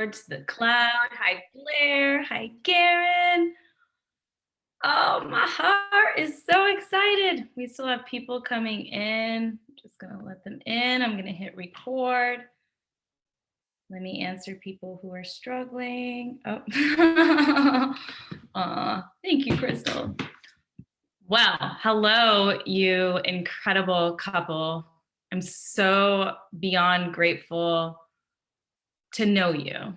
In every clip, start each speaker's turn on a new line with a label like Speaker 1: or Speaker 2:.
Speaker 1: to the cloud. Hi, Blair. Hi, Garrian. Oh, my heart is so excited. We still have people coming in. I'm just going to let them in. I'm going to hit record. Let me answer people who are struggling. Oh, thank you, Crystal. Well, hello, you incredible couple. I'm so beyond grateful to know you.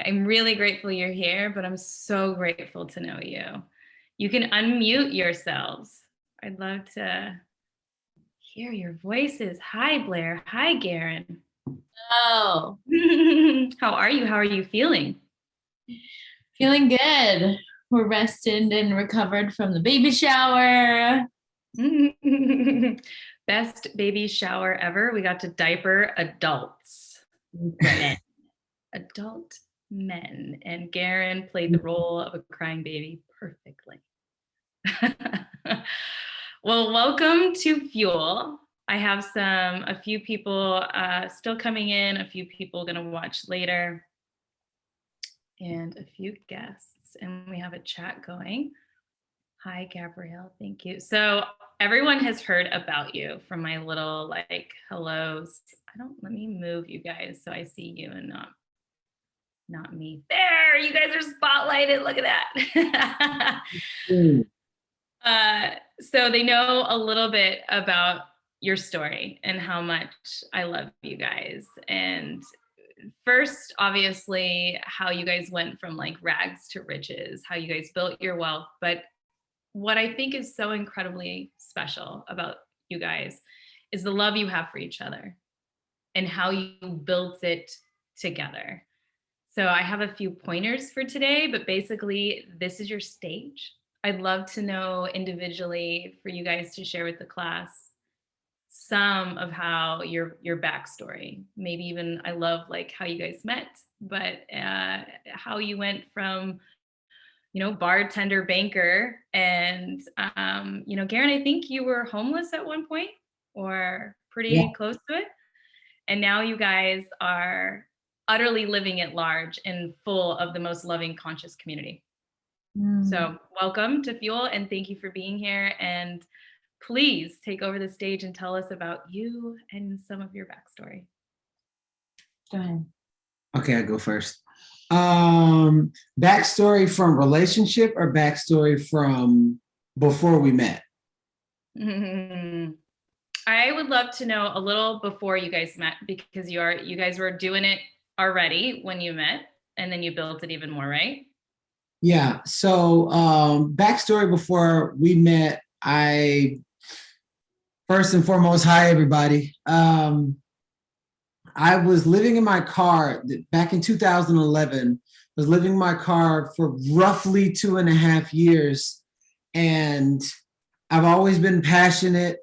Speaker 1: I'm really grateful you're here, but I'm so grateful to know you. You can unmute yourselves. I'd love to hear your voices. Hi, Blair. Hi, Garrian.
Speaker 2: Oh,
Speaker 1: How are you? How are you feeling?
Speaker 2: feeling good. We're rested and recovered from the baby shower.
Speaker 1: Best baby shower ever. We got to diaper adults. Men. Adult men. And Garrian played the role of a crying baby perfectly. Well, welcome to Fuel. I have a few people still coming in, a few people going to watch later, and a few guests. And we have a chat going. Hi, Gabrielle. Thank you. So everyone has heard about you from my little hellos. Let me move you guys so I see you and not me. There, you guys are spotlighted. Look at that. So they know a little bit about your story and how much I love you guys. And first, obviously, how you guys went from rags to riches, how you guys built your wealth. But what I think is so incredibly special about you guys is the love you have for each other and how you built it together. So I have a few pointers for today, but basically this is your stage. I'd love to know individually for you guys to share with the class some of how your backstory, maybe even I love how you guys met, but how you went from bartender, banker, and Garrian, I think you were homeless at one point or pretty close to it. And now you guys are utterly living at large and full of the most loving, conscious community. So welcome to Fuel and thank you for being here. And please take over the stage and tell us about you and some of your backstory.
Speaker 2: Go ahead.
Speaker 3: Okay, I'll go first. Backstory from relationship or backstory from before we met?
Speaker 1: I would love to know a little before you guys met because you guys were doing it already when you met and then you built it even more, right?
Speaker 3: Yeah. So backstory before we met, first and foremost, hi everybody. I was living in my car back in 2011. Was living in my car for roughly 2.5 years, and I've always been passionate.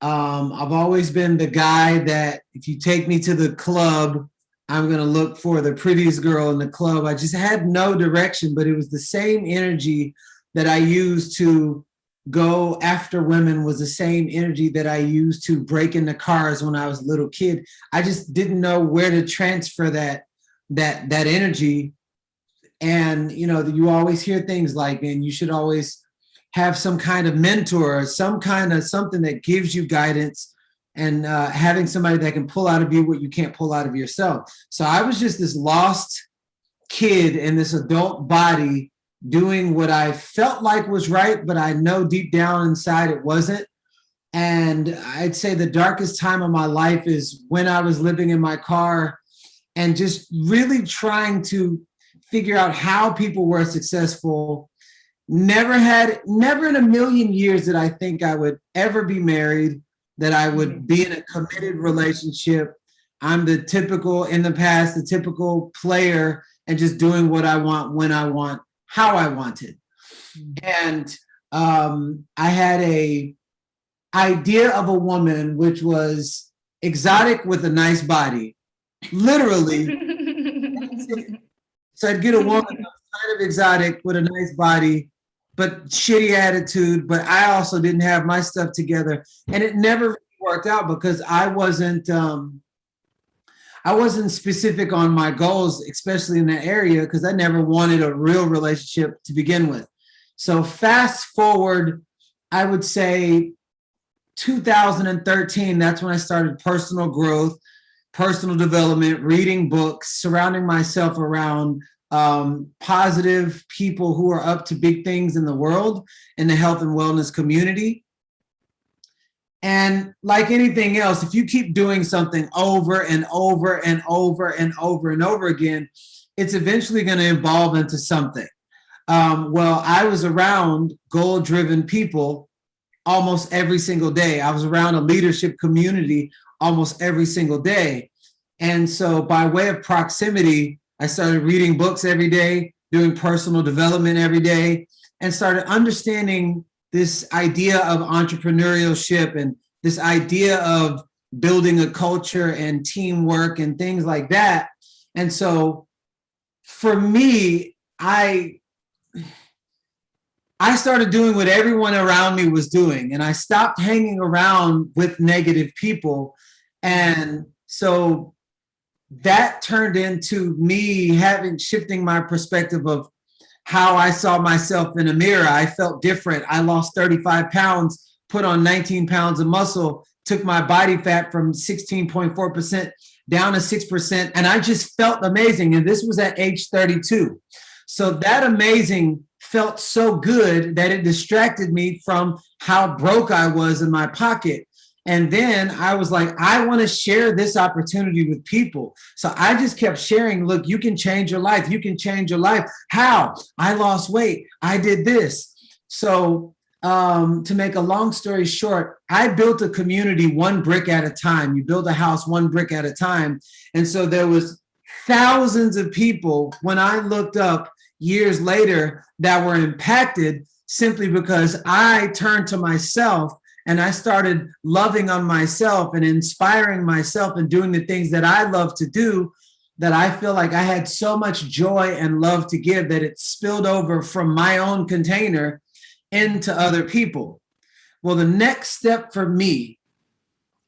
Speaker 3: I've always been the guy that if you take me to the club, I'm gonna look for the prettiest girl in the club. I just had no direction, but it was the same energy that I used to go after women was the same energy that I used to break into cars when I was a little kid. I just didn't know where to transfer that energy. And you always hear things like, man, you should always have some kind of mentor, something that gives you guidance, and having somebody that can pull out of you what you can't pull out of yourself. So I was just this lost kid in this adult body doing what I felt like was right, but I know deep down inside it wasn't. And I'd say the darkest time of my life is when I was living in my car and just really trying to figure out how people were successful. Never in a million years did I think I would ever be married, that I would be in a committed relationship. I'm the typical player and just doing what I want, when I want, how I wanted. And I had a idea of a woman which was exotic with a nice body, literally. So I'd get a woman that was kind of exotic with a nice body, but shitty attitude, but I also didn't have my stuff together. And it never worked out because I I wasn't specific on my goals, especially in that area, because I never wanted a real relationship to begin with. So fast forward, I would say 2013, that's when I started personal growth, personal development, reading books, surrounding myself around positive people who are up to big things in the world, in the health and wellness community. And like anything else, if you keep doing something over and over and over and over and over again, it's eventually going to evolve into something. Well, I was around goal-driven people almost every single day. I was around a leadership community almost every single day. And so by way of proximity, I started reading books every day, doing personal development every day, and started understanding this idea of entrepreneurship and this idea of building a culture and teamwork and things like that. And so for me, I started doing what everyone around me was doing, and I stopped hanging around with negative people. And so that turned into me shifting my perspective of how I saw myself in a mirror. I felt different. I lost 35 pounds, put on 19 pounds of muscle, took my body fat from 16.4% down to 6%. And I just felt amazing. And this was at age 32. So that amazing felt so good that it distracted me from how broke I was in my pocket. And then I was like, I want to share this opportunity with people. So I just kept sharing, look, you can change your life. You can change your life. How? I lost weight. I did this. So to make a long story short, I built a community one brick at a time. You build a house one brick at a time. And so there was thousands of people when I looked up years later that were impacted simply because I turned to myself and I started loving on myself and inspiring myself and doing the things that I love to do, that I feel like I had so much joy and love to give that it spilled over from my own container into other people. Well, the next step for me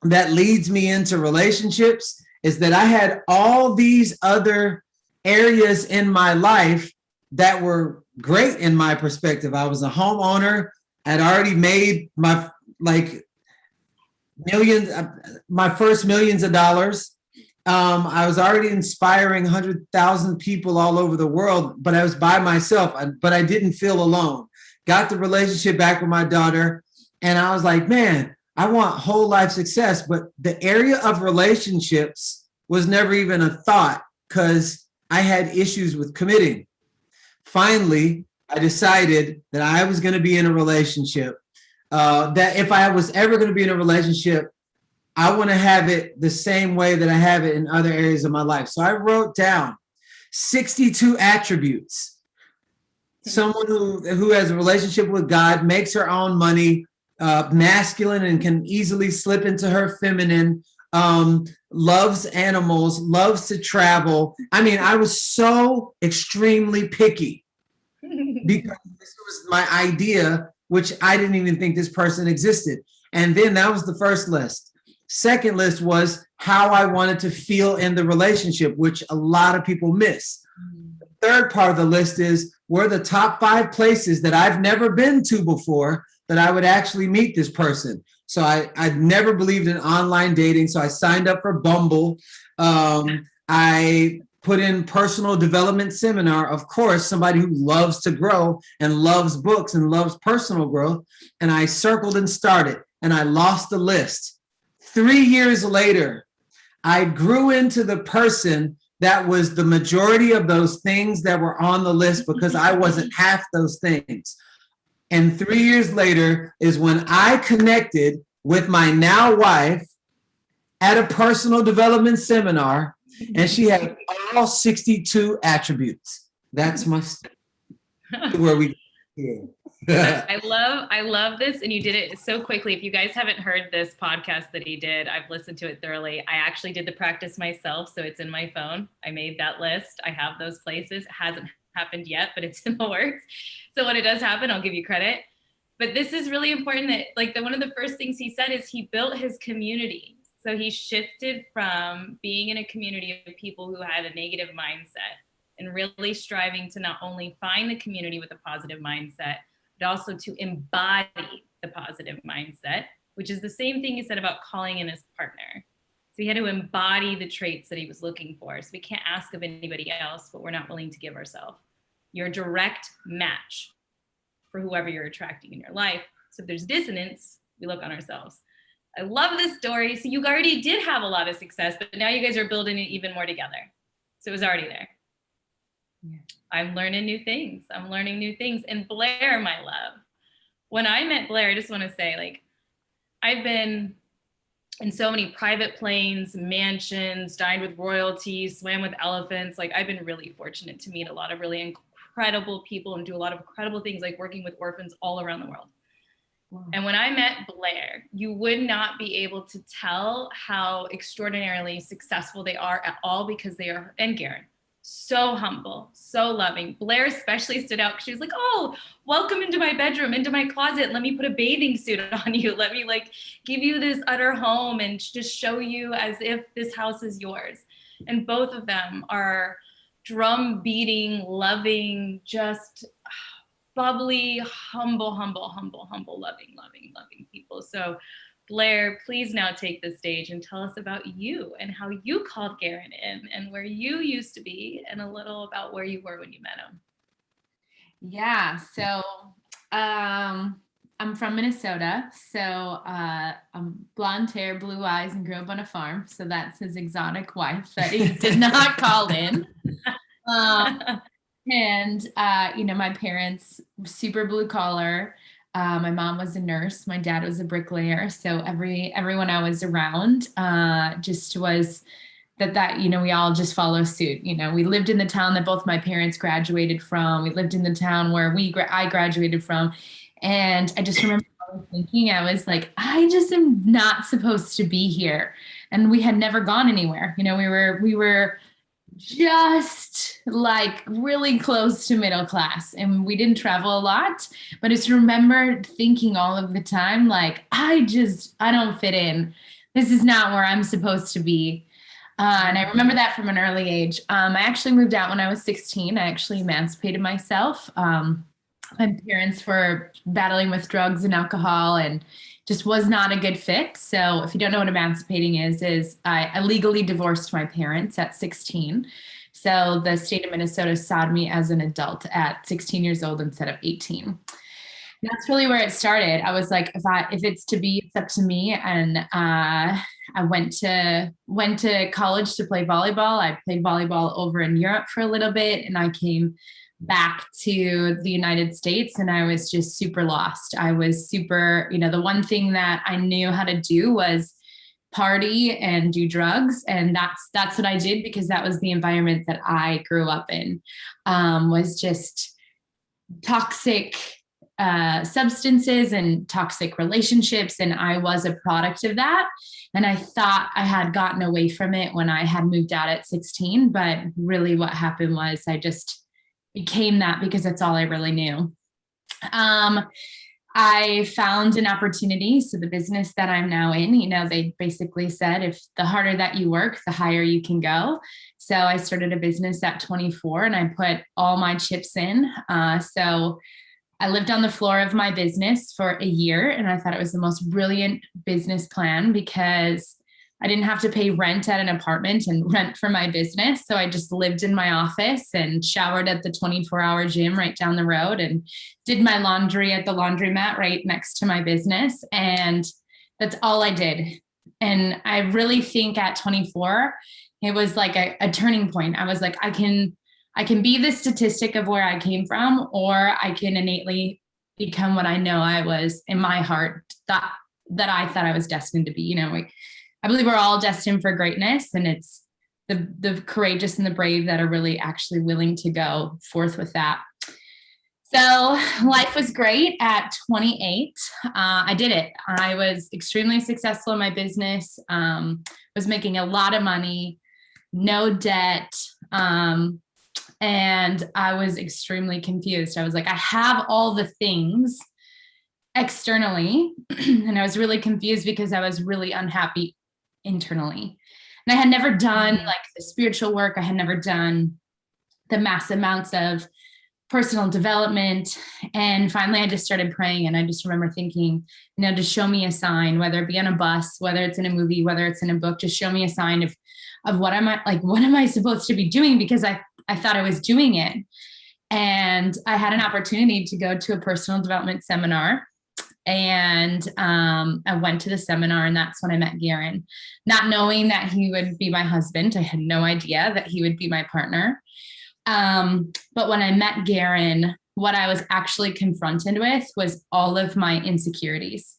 Speaker 3: that leads me into relationships is that I had all these other areas in my life that were great in my perspective. I was a homeowner. I'd already made my first millions of dollars. I was already inspiring 100,000 people all over the world, but I was by myself, but I didn't feel alone. Got the relationship back with my daughter. And I was like, man, I want whole life success. But the area of relationships was never even a thought because I had issues with committing. Finally, I decided that I was going to be in a relationship. That if I was ever going to be in a relationship, I want to have it the same way that I have it in other areas of my life. So I wrote down 62 attributes. Someone who has a relationship with God, makes her own money, masculine and can easily slip into her feminine, loves animals, loves to travel. I mean, I was so extremely picky because this was my idea, which I didn't even think this person existed. And then that was the first list. Second list was how I wanted to feel in the relationship, which a lot of people miss. The third part of the list is were the top 5 places that I've never been to before that I would actually meet this person. So I'd never believed in online dating. So I signed up for Bumble. I put in personal development seminar, of course, somebody who loves to grow and loves books and loves personal growth. And I circled and started, and I lost the list. 3 years later, I grew into the person that was the majority of those things that were on the list because I wasn't half those things. And 3 years later is when I connected with my now wife at a personal development seminar, and she had all 62 attributes. That's my where we
Speaker 1: I love this, and you did it so quickly. If you guys haven't heard this podcast that he did, I've listened to it thoroughly. I actually did the practice myself, so it's in my phone. I made that list. I have those places. It hasn't happened yet, but it's in the works. So when it does happen, I'll give you credit. But this is really important that one of the first things he said is he built his community. So he shifted from being in a community of people who had a negative mindset and really striving to not only find the community with a positive mindset, but also to embody the positive mindset, which is the same thing he said about calling in his partner. So he had to embody the traits that he was looking for. So we can't ask of anybody else what we're not willing to give ourselves. You're a direct match for whoever you're attracting in your life. So if there's dissonance, we look on ourselves. I love this story. So you already did have a lot of success, but now you guys are building it even more together. So it was already there. Yeah. I'm learning new things. And Blair, my love, when I met Blair, I just want to say, like, I've been in so many private planes, mansions, dined with royalty, swam with elephants. Like, I've been really fortunate to meet a lot of really incredible people and do a lot of incredible things, like working with orphans all around the world. Wow. And when I met Blair, you would not be able to tell how extraordinarily successful they are at all, because they are, and Garrian, so humble, so loving. Blair especially stood out because she was like, oh, welcome into my bedroom, into my closet. Let me put a bathing suit on you. Let me like give you this utter home and just show you as if this house is yours. And both of them are drum beating, loving, just bubbly, humble, loving people. So Blair, please now take the stage and tell us about you and how you called Garrian in and where you used to be, and a little about where you were when you met him.
Speaker 2: Yeah, so I'm from Minnesota. So I'm blonde hair, blue eyes, and grew up on a farm. So that's his exotic wife that he did not call in. And my parents, super blue collar. My mom was a nurse. My dad was a bricklayer. So everyone I was around just was that we all just follow suit. We lived in the town that both my parents graduated from. We lived in the town where I graduated from. And I just remember thinking, I was like, I just am not supposed to be here. And we had never gone anywhere. We were just like really close to middle class, and we didn't travel a lot, but I just remember thinking all of the time, like, I don't fit in. This is not where I'm supposed to be. And I remember that from an early age. I actually moved out when I was 16. I actually emancipated myself. My parents were battling with drugs and alcohol and just was not a good fit. So if you don't know what emancipating is I legally divorced my parents at 16. So the state of Minnesota saw me as an adult at 16 years old instead of 18. That's really where it started. I was like, if it's to be, it's up to me. And I went to college to play volleyball. I played volleyball over in Europe for a little bit, and I came back to the United States, and I was just super lost. I was super, the one thing that I knew how to do was party and do drugs. And that's what I did, because that was the environment that I grew up in, was just toxic substances and toxic relationships. And I was a product of that. And I thought I had gotten away from it when I had moved out at 16. But really what happened was I just became that because that's all I really knew. I found an opportunity. So the business that I'm now in, they basically said, if the harder that you work, the higher you can go. So I started a business at 24 and I put all my chips in. So I lived on the floor of my business for a year, and I thought it was the most brilliant business plan because I didn't have to pay rent at an apartment and rent for my business. So I just lived in my office and showered at the 24-hour gym right down the road and did my laundry at the laundromat right next to my business. And that's all I did. And I really think at 24, it was like a turning point. I was like, I can be the statistic of where I came from, or I can innately become what I know I was in my heart that I thought I was destined to be. I believe we're all destined for greatness, and it's the courageous and the brave that are really actually willing to go forth with that. So life was great at 28. I did it. I was extremely successful in my business, was making a lot of money, no debt. And I was extremely confused. I was like, I have all the things externally, and I was really confused because I was really unhappy internally. And I had never done like the spiritual work. I had never done the mass amounts of personal development. And finally, I just started praying. And I just remember thinking, just show me a sign, whether it be on a bus, whether it's in a movie, whether it's in a book, just show me a sign of what am I supposed to be doing? Because I thought I was doing it. And I had an opportunity to go to a personal development seminar. And I went to the seminar, and that's when I met Garrian, not knowing that he would be my husband. I had no idea that he would be my partner. But when I met Garrian, what I was actually confronted with was all of my insecurities.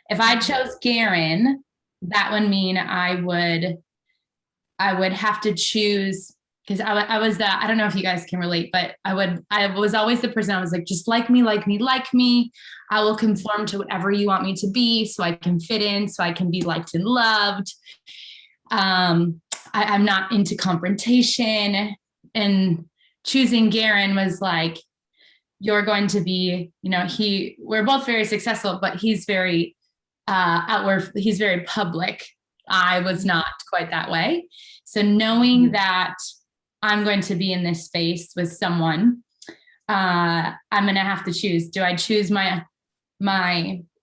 Speaker 2: If I chose Garrian, that would mean I would have to choose, because I was I don't know if you guys can relate, but I was always the person I was like, just like me. I will conform to whatever you want me to be so I can fit in, so I can be liked and loved. I'm not into confrontation. And choosing Garrian was like, you're going to be, we're both very successful, but he's very outward, he's very public. I was not quite that way. So knowing that I'm going to be in this space with someone, I'm going to have to choose. Do I choose my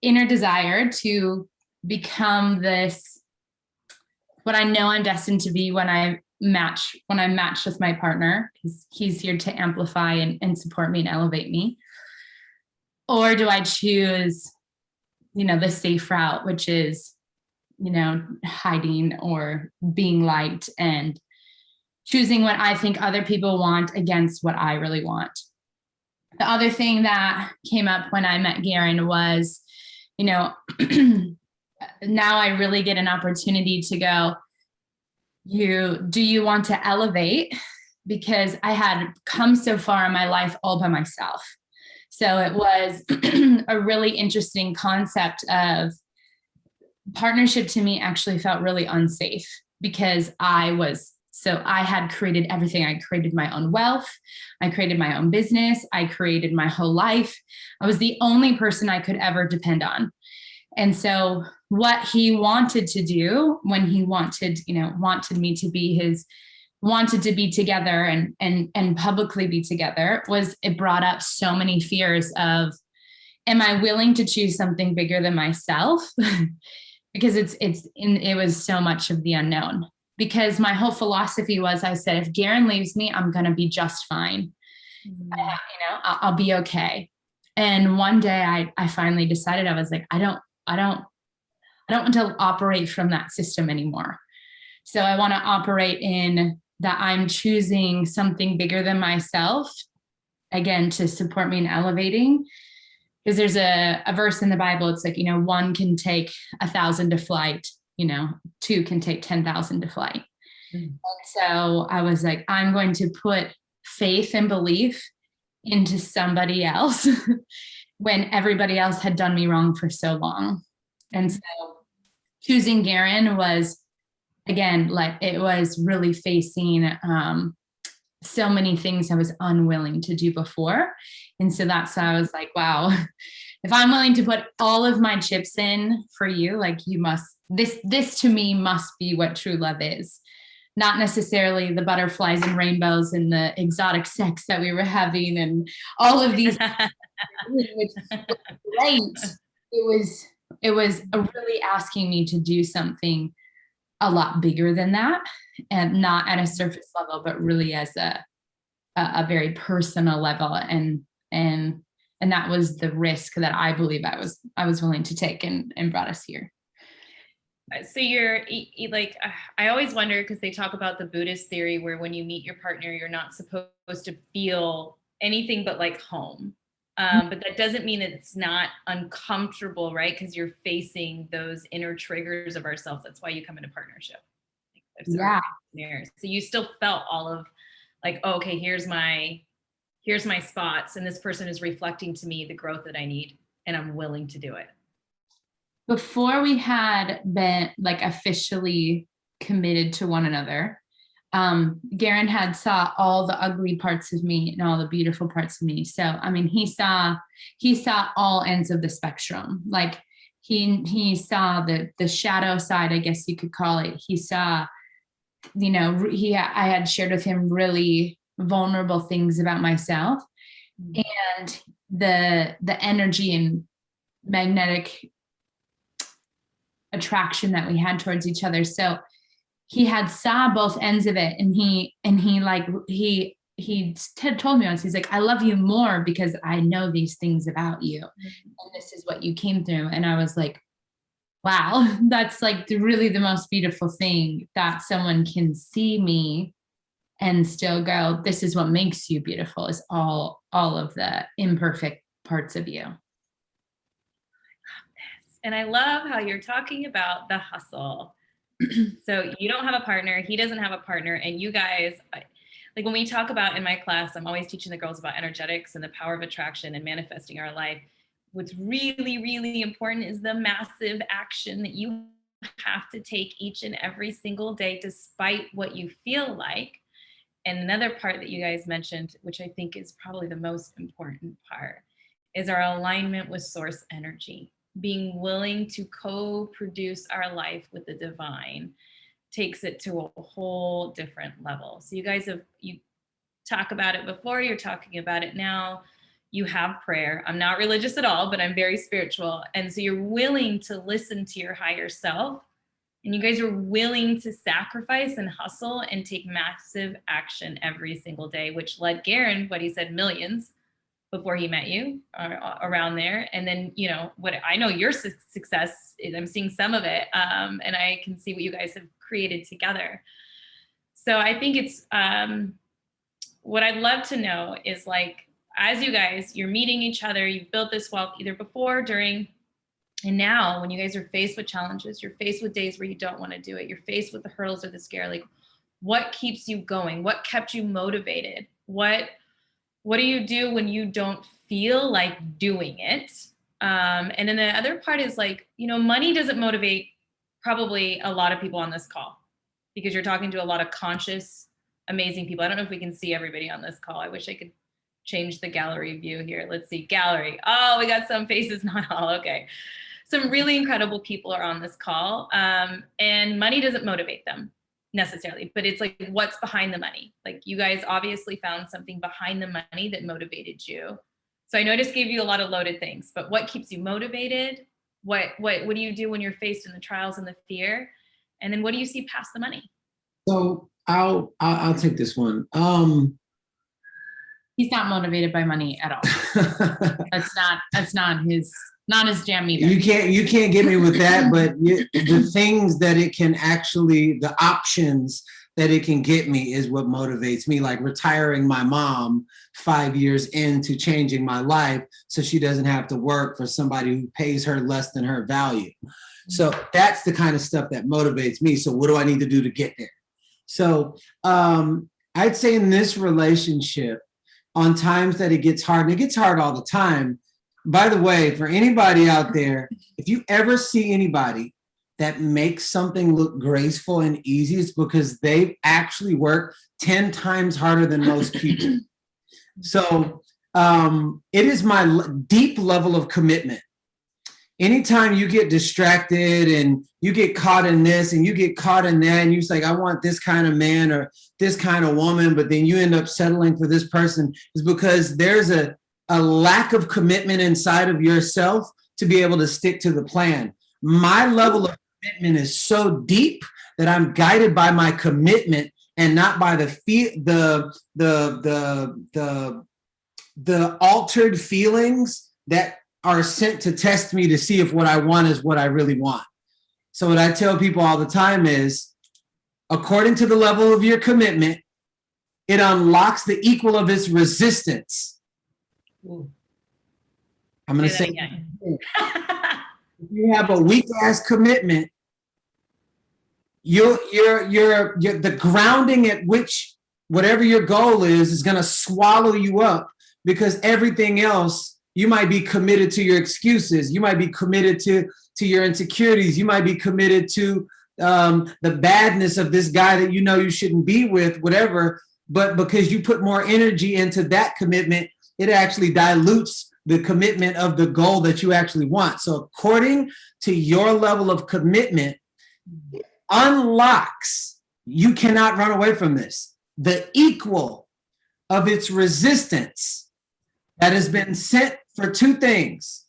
Speaker 2: inner desire to become this, what I know I'm destined to be when I'm matched with my partner, because he's here to amplify and support me and elevate me? Or do I choose, the safe route, which is, hiding or being liked and choosing what I think other people want against what I really want? The other thing that came up when I met Garrian was, now I really get an opportunity to go, do you want to elevate? Because I had come so far in my life all by myself. So it was a really interesting concept of partnership. To me, actually felt really unsafe, because I had created everything. I created my own wealth. I created my own business. I created my whole life. I was the only person I could ever depend on. And so what he wanted to do when he wanted me to be wanted to be together and publicly be together, was it brought up so many fears of, am I willing to choose something bigger than myself? Because it was so much of the unknown. Because my whole philosophy was, I said, if Garrian leaves me, I'm going to be just fine. I'll be okay. And one day I finally decided, I was like, I don't want to operate from that system anymore. So I want to operate in that I'm choosing something bigger than myself, again, to support me in elevating. Because there's a verse in the Bible, it's like, one can take 1,000 to flight, two can take 10,000 to flight. And so I was like, I'm going to put faith and belief into somebody else when everybody else had done me wrong for so long. And so choosing Garrian was, again, like, it was really facing so many things I was unwilling to do before. And so that's why I was like, wow, if I'm willing to put all of my chips in for you, like, you must, this to me must be what true love is. Not necessarily the butterflies and rainbows and the exotic sex that we were having and all of these, which was great. It was really asking me to do something a lot bigger than that, and not at a surface level, but really as a very personal level. And that was the risk that I believe I was willing to take and brought us here.
Speaker 1: So you're like, I always wonder, because they talk about the Buddhist theory where when you meet your partner, you're not supposed to feel anything but like home. But that doesn't mean it's not uncomfortable, right? Because you're facing those inner triggers of ourselves. That's why you come into partnership.
Speaker 2: Yeah.
Speaker 1: So you still felt all of like, oh, okay, here's my spots, and this person is reflecting to me the growth that I need, and I'm willing to do it.
Speaker 2: Before we had been like officially committed to one another, Garrian had saw all the ugly parts of me and all the beautiful parts of me. So, I mean, he saw all ends of the spectrum. Like, he saw the shadow side, I guess you could call it. He saw, I had shared with him really vulnerable things about myself, and the energy and magnetic attraction that we had towards each other. So he had saw both ends of it, and he told me once, he's like, I love you more because I know these things about you, and this is what you came through. And I was like, wow, that's like really the most beautiful thing, that someone can see me and still go, this is what makes you beautiful, is all of the imperfect parts of you.
Speaker 1: And I love how you're talking about the hustle. So you don't have a partner, he doesn't have a partner, and you guys, like when we talk about in my class, I'm always teaching the girls about energetics and the power of attraction and manifesting our life. What's really, really important is the massive action that you have to take each and every single day, despite what you feel like. And another part that you guys mentioned, which I think is probably the most important part, is our alignment with source energy. Being willing to co-produce our life with the divine takes it to a whole different level. So you talk about it before, you're talking about it now. You have prayer. I'm not religious at all, but I'm very spiritual. And so you're willing to listen to your higher self. And you guys are willing to sacrifice and hustle and take massive action every single day, which led Garrian, what he said, millions before he met you, around there. And then, what I know your success is, I'm seeing some of it, and I can see what you guys have created together. So I think it's, what I'd love to know is, like, as you guys, you're meeting each other, you've built this wealth either before, during, and now when you guys are faced with challenges, you're faced with days where you don't want to do it, you're faced with the hurdles or the scare, like, what keeps you going? What kept you motivated? What do you do when you don't feel like doing it? And then the other part is, like, money doesn't motivate probably a lot of people on this call, because you're talking to a lot of conscious, amazing people. I don't know if we can see everybody on this call. I wish I could change the gallery view here. Let's see, gallery. Oh, we got some faces, not all. Okay. Some really incredible people are on this call, and money doesn't motivate them necessarily, but it's like, what's behind the money? Like, you guys obviously found something behind the money that motivated you. So I know I just gave you a lot of loaded things, but what keeps you motivated? What do you do when you're faced in the trials and the fear? And then what do you see past the money?
Speaker 3: So I'll take this one.
Speaker 2: He's not motivated by money at all. That's not his jam either.
Speaker 3: You can't get me with that, but the things that it can actually, the options that it can get me is what motivates me, like retiring my mom 5 years into changing my life so she doesn't have to work for somebody who pays her less than her value. So that's the kind of stuff that motivates me. So what do I need to do to get there? So I'd say in this relationship, on times that it gets hard, and it gets hard all the time. By the way, for anybody out there, if you ever see anybody that makes something look graceful and easy, it's because they've actually worked 10 times harder than most people. So it is my deep level of commitment. Anytime you get distracted and you get caught in this and you get caught in that, and you're like, I want this kind of man or this kind of woman, but then you end up settling for this person, is because there's a lack of commitment inside of yourself to be able to stick to the plan. My level of commitment is so deep that I'm guided by my commitment and not by the altered feelings that are sent to test me to see if what I want is what I really want. So what I tell people all the time is, according to the level of your commitment, it unlocks the equal of its resistance. Ooh. I'm going to say, if you have a weak ass commitment, you're the grounding at which whatever your goal is going to swallow you up, because everything else, you might be committed to your excuses. You might be committed to your insecurities. You might be committed to the badness of this guy that you know you shouldn't be with, whatever. But because you put more energy into that commitment, it actually dilutes the commitment of the goal that you actually want. So according to your level of commitment, unlocks, you cannot run away from this, the equal of its resistance that has been sent for two things: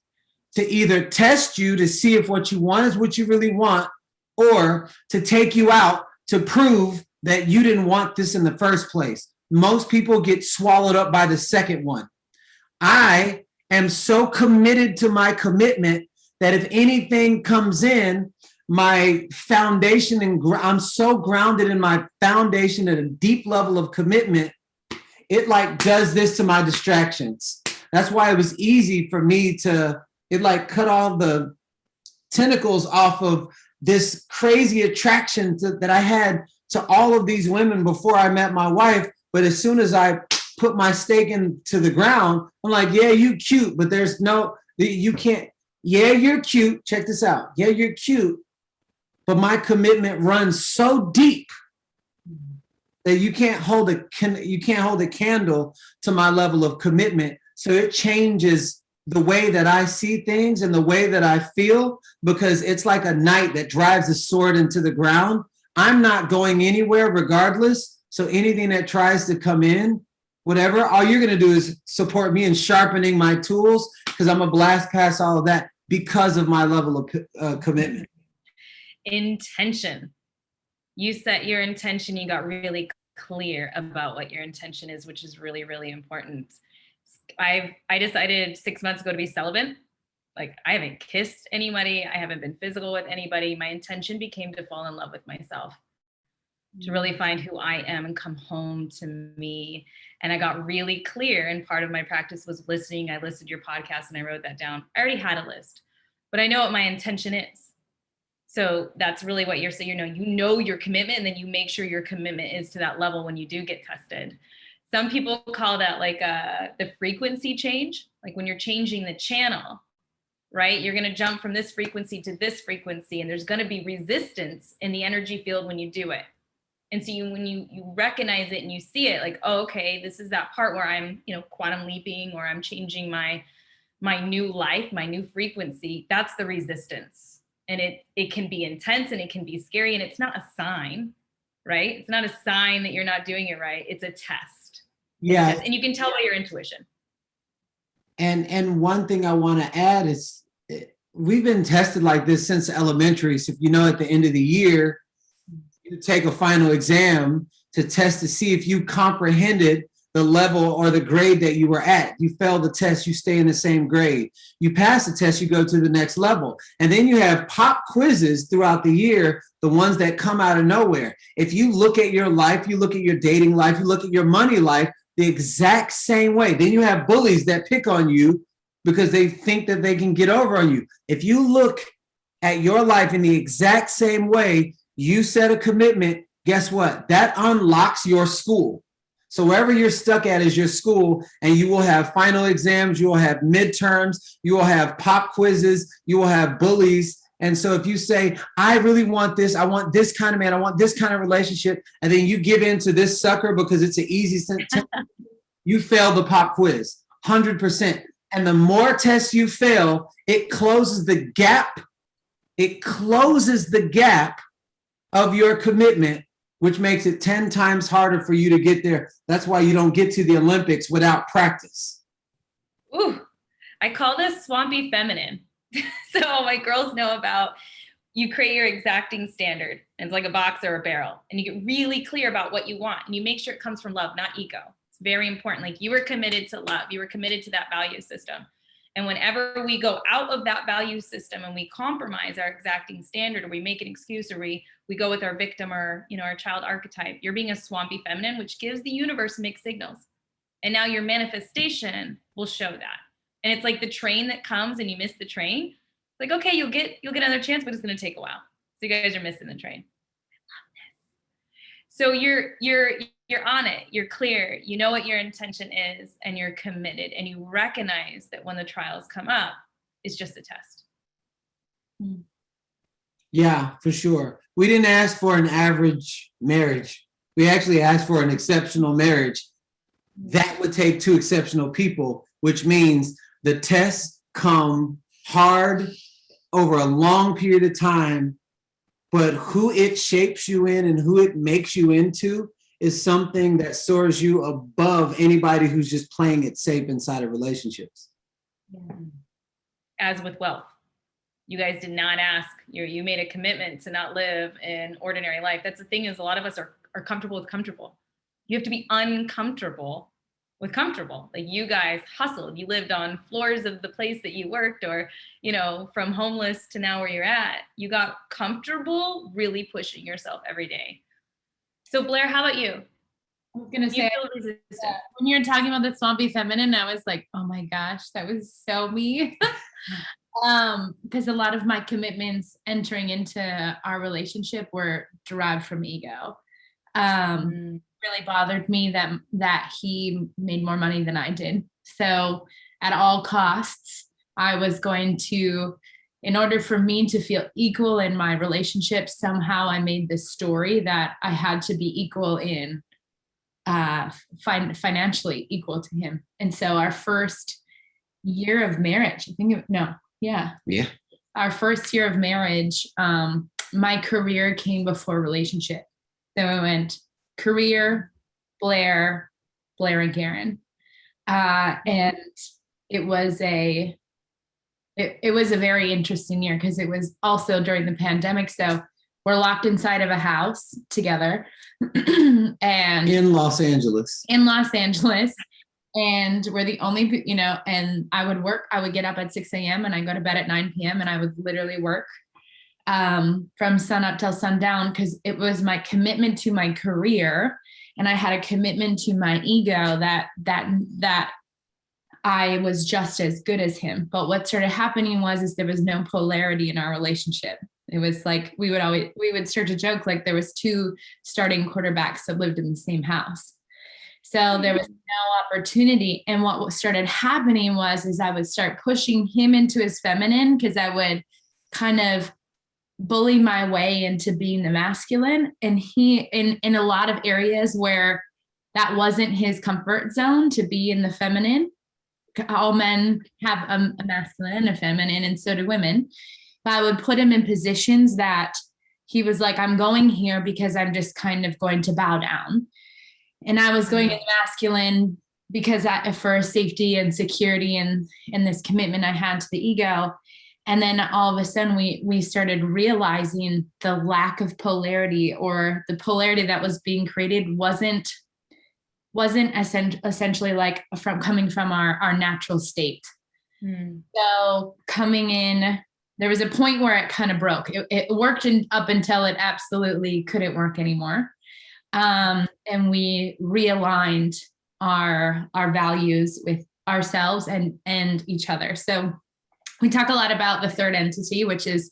Speaker 3: to either test you to see if what you want is what you really want, or to take you out to prove that you didn't want this in the first place. Most people get swallowed up by the second one. I am so committed to my commitment that if anything comes in, my foundation, and I'm so grounded in my foundation at a deep level of commitment, it like does this to my distractions. That's why it was easy for me to, it like cut all the tentacles off of this crazy attraction that I had to all of these women before I met my wife. But as soon as I put my stake into the ground, I'm like, yeah, you cute, but there's no, you can't, yeah, you're cute. Check this out. Yeah, you're cute. But my commitment runs so deep that you can't hold a candle to my level of commitment. So it changes the way that I see things and the way that I feel, because it's like a knight that drives a sword into the ground. I'm not going anywhere regardless. So anything that tries to come in, whatever, all you're going to do is support me in sharpening my tools, because I'm a blast past all of that because of my level of commitment.
Speaker 1: Intention. You set your intention. You got really clear about what your intention is, which is really, really important. I decided 6 months ago to be celibate. Like, I haven't kissed anybody. I haven't been physical with anybody. My intention became to fall in love with myself, to really find who I am and come home to me. And I got really clear. And part of my practice was listening. I listened to your podcast and I wrote that down. I already had a list, but I know what my intention is. So that's really what you're saying. You know your commitment, and then you make sure your commitment is to that level when you do get tested. Some people call that like the frequency change, like when you're changing the channel, right? You're going to jump from this frequency to this frequency, and there's going to be resistance in the energy field when you do it. And so when you recognize it and you see it, like, oh, okay, this is that part where I'm, quantum leaping, or I'm changing my new life, my new frequency. That's the resistance. And it can be intense and it can be scary, and it's not a sign, right? It's not a sign that you're not doing it right. It's a test.
Speaker 3: Yeah.
Speaker 1: And you can tell by your intuition.
Speaker 3: And one thing I want to add is we've been tested like this since elementary. So if at the end of the year, you take a final exam to test to see if you comprehended the level or the grade that you were at. You fail the test, you stay in the same grade. You pass the test, you go to the next level. And then you have pop quizzes throughout the year, the ones that come out of nowhere. If you look at your life, you look at your dating life, you look at your money life, the exact same way. Then you have bullies that pick on you because they think that they can get over on you. If you look at your life in the exact same way, you set a commitment, guess what? That unlocks your school. So wherever you're stuck at is your school, and you will have final exams, you will have midterms, you will have pop quizzes, you will have bullies. And so if you say, I really want this, I want this kind of man, I want this kind of relationship, and then you give in to this sucker because it's an easy sentence, you fail the pop quiz, 100%. And the more tests you fail, it closes the gap. It closes the gap of your commitment, which makes it 10 times harder for you to get there. That's why you don't get to the Olympics without practice.
Speaker 1: Ooh, I call this swampy feminine. So my girls know about, you create your exacting standard. And it's like a box or a barrel. And you get really clear about what you want. And you make sure it comes from love, not ego. It's very important. Like, you were committed to love. You were committed to that value system. And whenever we go out of that value system and we compromise our exacting standard, or we make an excuse, or we go with our victim, or our child archetype, you're being a swampy feminine, which gives the universe mixed signals. And now your manifestation will show that. And it's like the train that comes and you miss the train. It's like, okay, you'll get another chance, but it's going to take a while. So you guys are missing the train. I love this. So you're on it. You're clear. You know what your intention is, and you're committed, and you recognize that when the trials come up, it's just a test.
Speaker 3: Yeah, for sure. We didn't ask for an average marriage. We actually asked for an exceptional marriage. That would take two exceptional people, which means The tests come hard over a long period of time, but who it shapes you in and who it makes you into is something that soars you above anybody who's just playing it safe inside of relationships.
Speaker 1: As with wealth, you guys did not ask, you made a commitment to not live an ordinary life. That's the thing, is a lot of us are comfortable with comfortable. You have to be uncomfortable with comfortable. Like, you guys hustled. You lived on floors of the place that you worked, or, you know, from homeless to now where you're at. You got comfortable really pushing yourself every day. So Blair, how about you?
Speaker 2: I was gonna say, when you're talking about the swampy feminine, I was like, oh my gosh, that was so me. Because a lot of my commitments entering into our relationship were derived from ego. Really bothered me that he made more money than I did. So at all costs, I was going to, in order for me to feel equal in my relationship, somehow I made this story that I had to be equal in financially equal to him. And so our first year of marriage, our first year of marriage, my career came before relationship. So I went career, Blair and Garrian. And it was a very interesting year because it was also during the pandemic. So we're locked inside of a house together and
Speaker 3: in Los Angeles.
Speaker 2: And we're the only, and I would get up at 6 a.m. and I go to bed at 9 p.m. and I would literally work from sun up till sundown, because it was my commitment to my career. And I had a commitment to my ego that I was just as good as him. But what started happening is there was no polarity in our relationship. It was like, we would start to joke like there was two starting quarterbacks that lived in the same house. So there was no opportunity. And what started happening is I would start pushing him into his feminine, because I would kind of bully my way into being the masculine. And he, in a lot of areas where that wasn't his comfort zone to be in the feminine. All men have a masculine and a feminine, and so do women. But I would put him in positions that he was like, I'm going here because I'm just kind of going to bow down. And I was going in the masculine because for safety and security and this commitment I had to the ego. And then all of a sudden we started realizing the lack of polarity, or the polarity that was being created wasn't essentially like coming from our natural state. So coming in, there was a point where it kind of broke. It worked up until it absolutely couldn't work anymore. And we realigned our values with ourselves and each other. So we talk a lot about the third entity, which is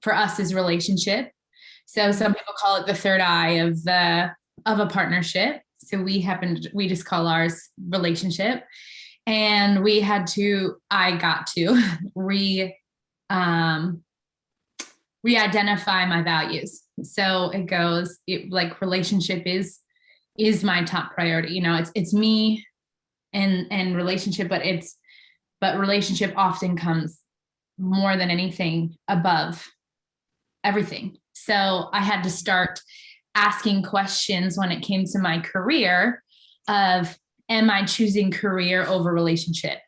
Speaker 2: for us is relationship. So some people call it the third eye of a partnership. So we just call ours relationship. And I got to re-identify my values. So it goes like relationship is my top priority. It's me and relationship, but relationship often comes more than anything above everything. So I had to start asking questions when it came to my career of, am I choosing career over relationship?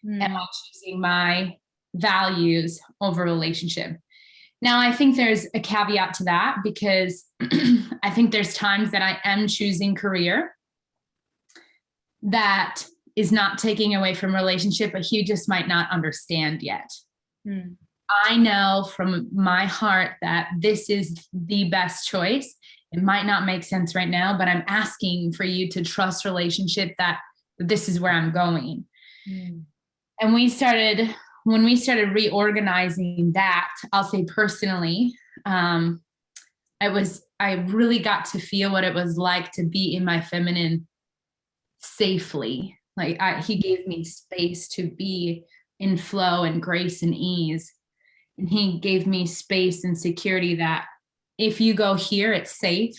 Speaker 2: Am I choosing my values over relationship? Now, I think there's a caveat to that, because I think there's times that I am choosing career that is not taking away from relationship, but he just might not understand yet. I know from my heart that this is the best choice. It might not make sense right now, but I'm asking for you to trust relationship that this is where I'm going. And when we started reorganizing that, I'll say personally, I really got to feel what it was like to be in my feminine safely. Like he gave me space to be in flow and grace and ease. And he gave me space and security that if you go here, it's safe.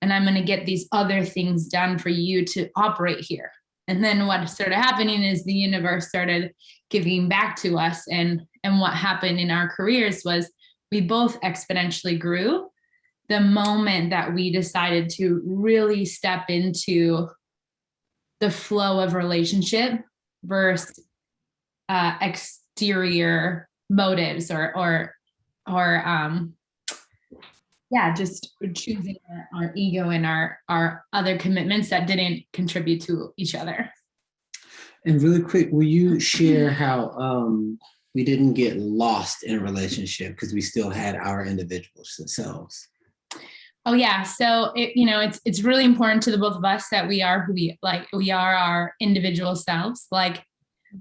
Speaker 2: And I'm going to get these other things done for you to operate here. And then what started happening is the universe started giving back to us. And what happened in our careers was we both exponentially grew the moment that we decided to really step into the flow of relationship versus exterior motives or just choosing our ego and our other commitments that didn't contribute to each other.
Speaker 3: And really quick, will you share how we didn't get lost in a relationship because we still had our individual selves?
Speaker 2: Oh yeah. So it's really important to the both of us that we are we are our individual selves. Like,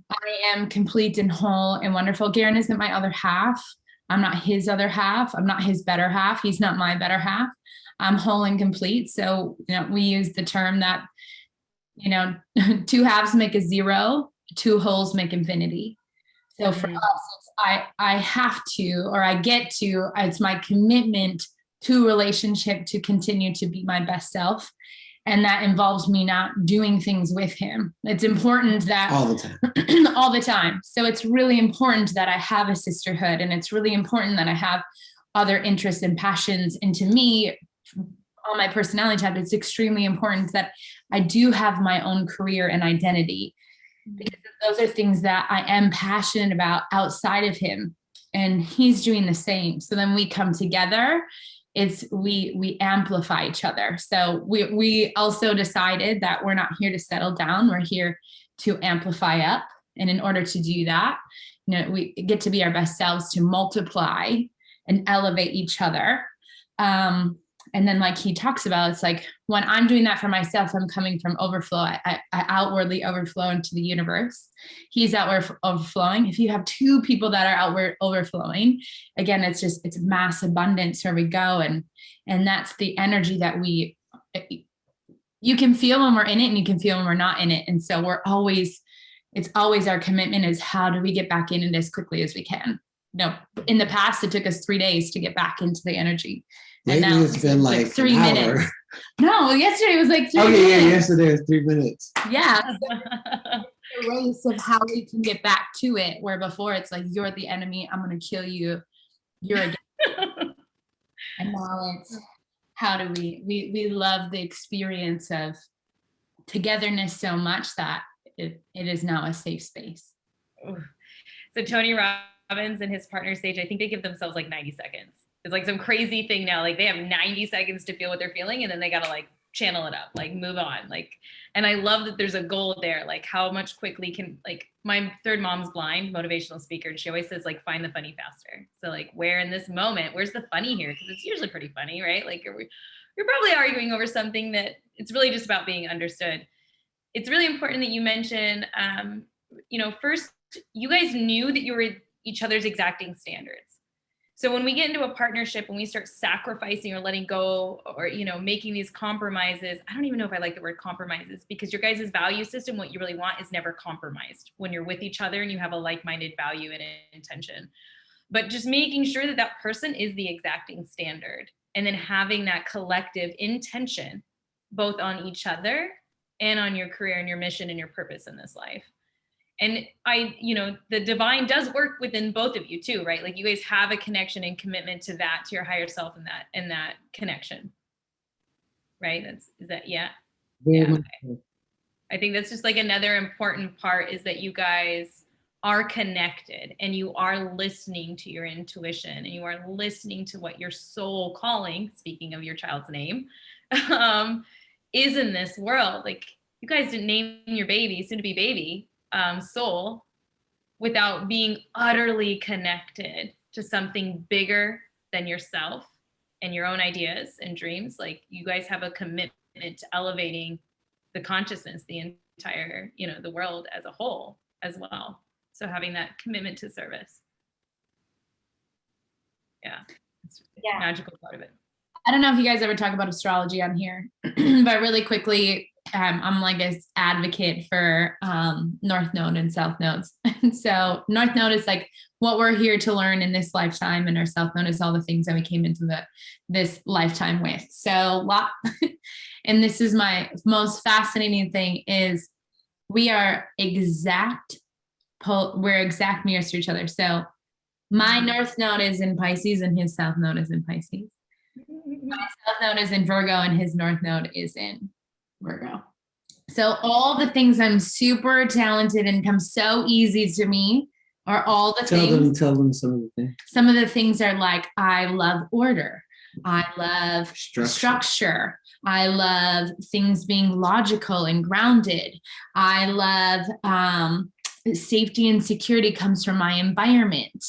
Speaker 2: I am complete and whole and wonderful. Garrian isn't my other half. I'm not his other half. I'm not his better half. He's not my better half. I'm whole and complete. So, we use the term that, two halves make a zero, two wholes make infinity. So for us, I have to, or I get to, it's my commitment to relationship to continue to be my best self. And that involves me not doing things with him. It's important that
Speaker 3: all the time,
Speaker 2: all the time. So it's really important that I have a sisterhood, and it's really important that I have other interests and passions. And to me, on my personality type, it's extremely important that I do have my own career and identity, because those are things that I am passionate about outside of him, and he's doing the same. So then we come together. We amplify each other. So we also decided that we're not here to settle down. We're here to amplify up. And in order to do that, we get to be our best selves, to multiply and elevate each other. And then, like he talks about, it's like when I'm doing that for myself, I'm coming from overflow. I outwardly overflow into the universe. He's outward overflowing. If you have two people that are outward overflowing, again, it's mass abundance where we go. And that's the energy that you can feel when we're in it, and you can feel when we're not in it. And so it's always our commitment is, how do we get back in it as quickly as we can? In the past, it took us 3 days to get back into the energy. And
Speaker 3: lately
Speaker 2: now
Speaker 3: it's been like
Speaker 2: 3 minutes. No, yesterday it was like 3 minutes.
Speaker 3: Yeah, yesterday was 3 minutes.
Speaker 2: Yeah. The race of how we can get back to it, where before it's like, you're the enemy, I'm going to kill you, you're against me. And now it's, how do we love the experience of togetherness so much that it is now a safe space.
Speaker 1: So Tony Robbins and his partner Sage, I think they give themselves like 90 seconds. It's like some crazy thing now. Like, they have 90 seconds to feel what they're feeling, and then they got to like channel it up, like move on. Like, and I love that there's a goal there. Like, how much quickly can, like, my third mom's blind, motivational speaker, and she always says, like, find the funny faster. So like, where in this moment, where's the funny here? Because it's usually pretty funny, right? Like, you're probably arguing over something that it's really just about being understood. It's really important that you mention, first, you guys knew that you were each other's exacting standards. So when we get into a partnership, when we start sacrificing or letting go, or, making these compromises, I don't even know if I like the word compromises, because your guys' value system, what you really want, is never compromised when you're with each other and you have a like-minded value and intention. But just making sure that that person is the exacting standard, and then having that collective intention, both on each other and on your career and your mission and your purpose in this life. And the divine does work within both of you too, right? Like, you guys have a connection and commitment to that, to your higher self, and that connection, right? Yeah. Okay. I think that's just like another important part, is that you guys are connected, and you are listening to your intuition, and you are listening to what your soul calling, speaking of your child's name, is in this world. Like, you guys didn't name your baby, soon to be baby, soul, without being utterly connected to something bigger than yourself and your own ideas and dreams. Like, you guys have a commitment to elevating the consciousness, the entire, the world as a whole as well. So having that commitment to service. Yeah. It's a magical part of it.
Speaker 2: I don't know if you guys ever talk about astrology on here, but really quickly, I'm like an advocate for North Node and South Nodes. And so North Node is like what we're here to learn in this lifetime, and our South Node is all the things that we came into this lifetime with. So and this is my most fascinating thing, is we are we're exact mirrors to each other. So my north node is in Pisces and his south node is in Pisces. My south node is in Virgo and his north node is in Virgo. So all the things I'm super talented and come so easy to me are all the things.
Speaker 3: Tell them some of the things.
Speaker 2: Some of the things are like, I love order. I love structure. I love things being logical and grounded. I love safety and security comes from my environment.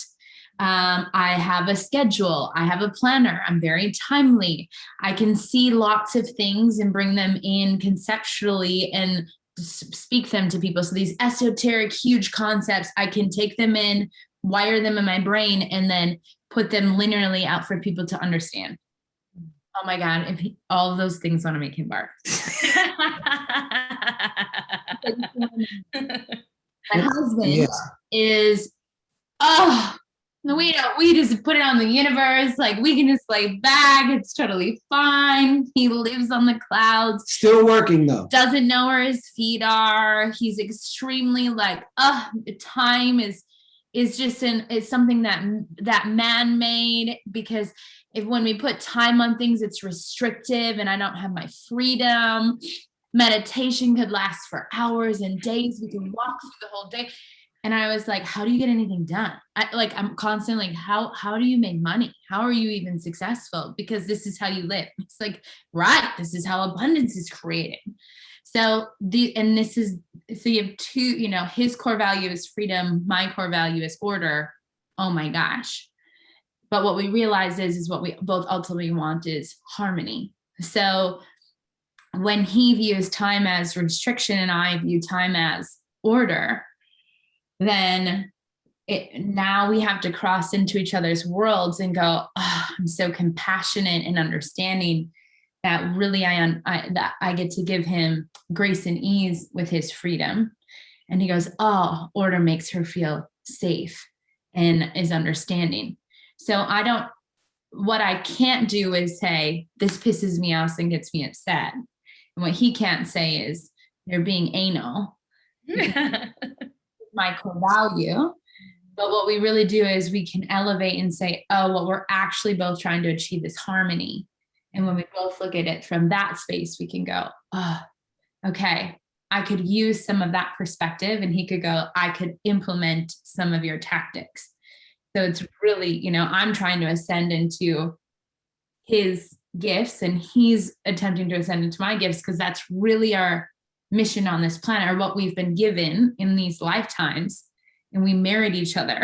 Speaker 2: I have a schedule. I have a planner. I'm very timely. I can see lots of things and bring them in conceptually and speak them to people. So these esoteric, huge concepts, I can take them in, wire them in my brain, and then put them linearly out for people to understand. Oh my God, all of those things want to make him bark. My husband is, we just put it on the universe. Like, we can just lay back. It's totally fine. He lives on the clouds.
Speaker 3: Still working though. Doesn't
Speaker 2: know where his feet are. He's extremely like, time is just it's something that man-made, because when we put time on things, it's restrictive and I don't have my freedom. Meditation could last for hours and days. We can walk through the whole day. And I was like, how do you get anything done? I'm constantly like, how do you make money? How are you even successful? Because this is how you live. It's like, right, this is how abundance is created. So you have two, his core value is freedom. My core value is order. Oh my gosh. But what we realize is what we both ultimately want is harmony. So when he views time as restriction and I view time as order, then now we have to cross into each other's worlds and go, I'm so compassionate and understanding that really that I get to give him grace and ease with his freedom. And he goes, order makes her feel safe and is understanding. So what I can't do is say, this pisses me off and gets me upset. And what he can't say is, you're being anal. My core value. But what we really do is we can elevate and say, what we're actually both trying to achieve is harmony. And when we both look at it from that space, we can go, okay, I could use some of that perspective. And he could go, I could implement some of your tactics. So it's really, I'm trying to ascend into his gifts and he's attempting to ascend into my gifts, because that's really our mission on this planet, or what we've been given in these lifetimes. And we married each other.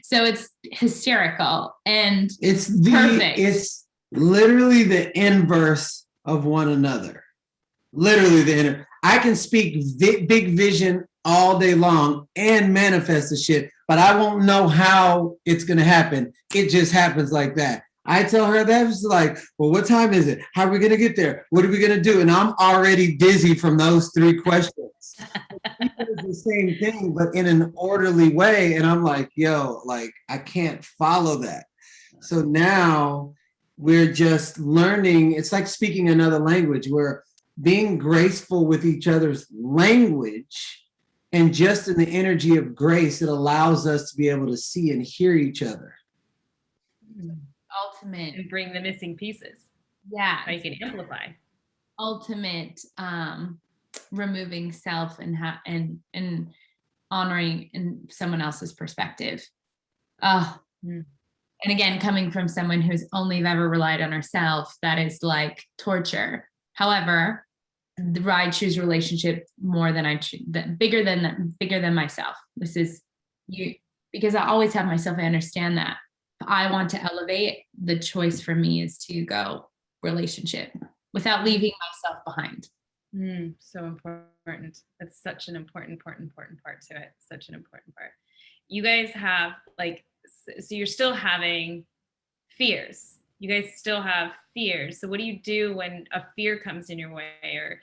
Speaker 2: So it's hysterical and it's perfect.
Speaker 3: It's literally the inverse of one another. Literally I can speak big vision all day long and manifest the shit, but I won't know how it's going to happen. It just happens like that. I tell her that, it's like, well, what time is it? How are we going to get there? What are we going to do? And I'm already dizzy from those three questions. It's the same thing, but in an orderly way. And I'm like, I can't follow that. So now we're just learning. It's like speaking another language. We're being graceful with each other's language. And just in the energy of grace, it allows us to be able to see and hear each other.
Speaker 2: Ultimate.
Speaker 1: And bring the missing pieces.
Speaker 2: Yeah.
Speaker 1: So you can amplify.
Speaker 2: Ultimate removing self and honoring in someone else's perspective. And again, coming from someone who's only ever relied on herself, that is like torture. However, I choose relationship more than bigger than myself. This is you, because I always have myself. I understand that. If I want to elevate, the choice for me is to go relationship without leaving myself behind.
Speaker 1: So important. That's such an important part to it. Such an important part. You guys have so you're still having fears. You guys still have fears. So what do you do when a fear comes in your way? Or,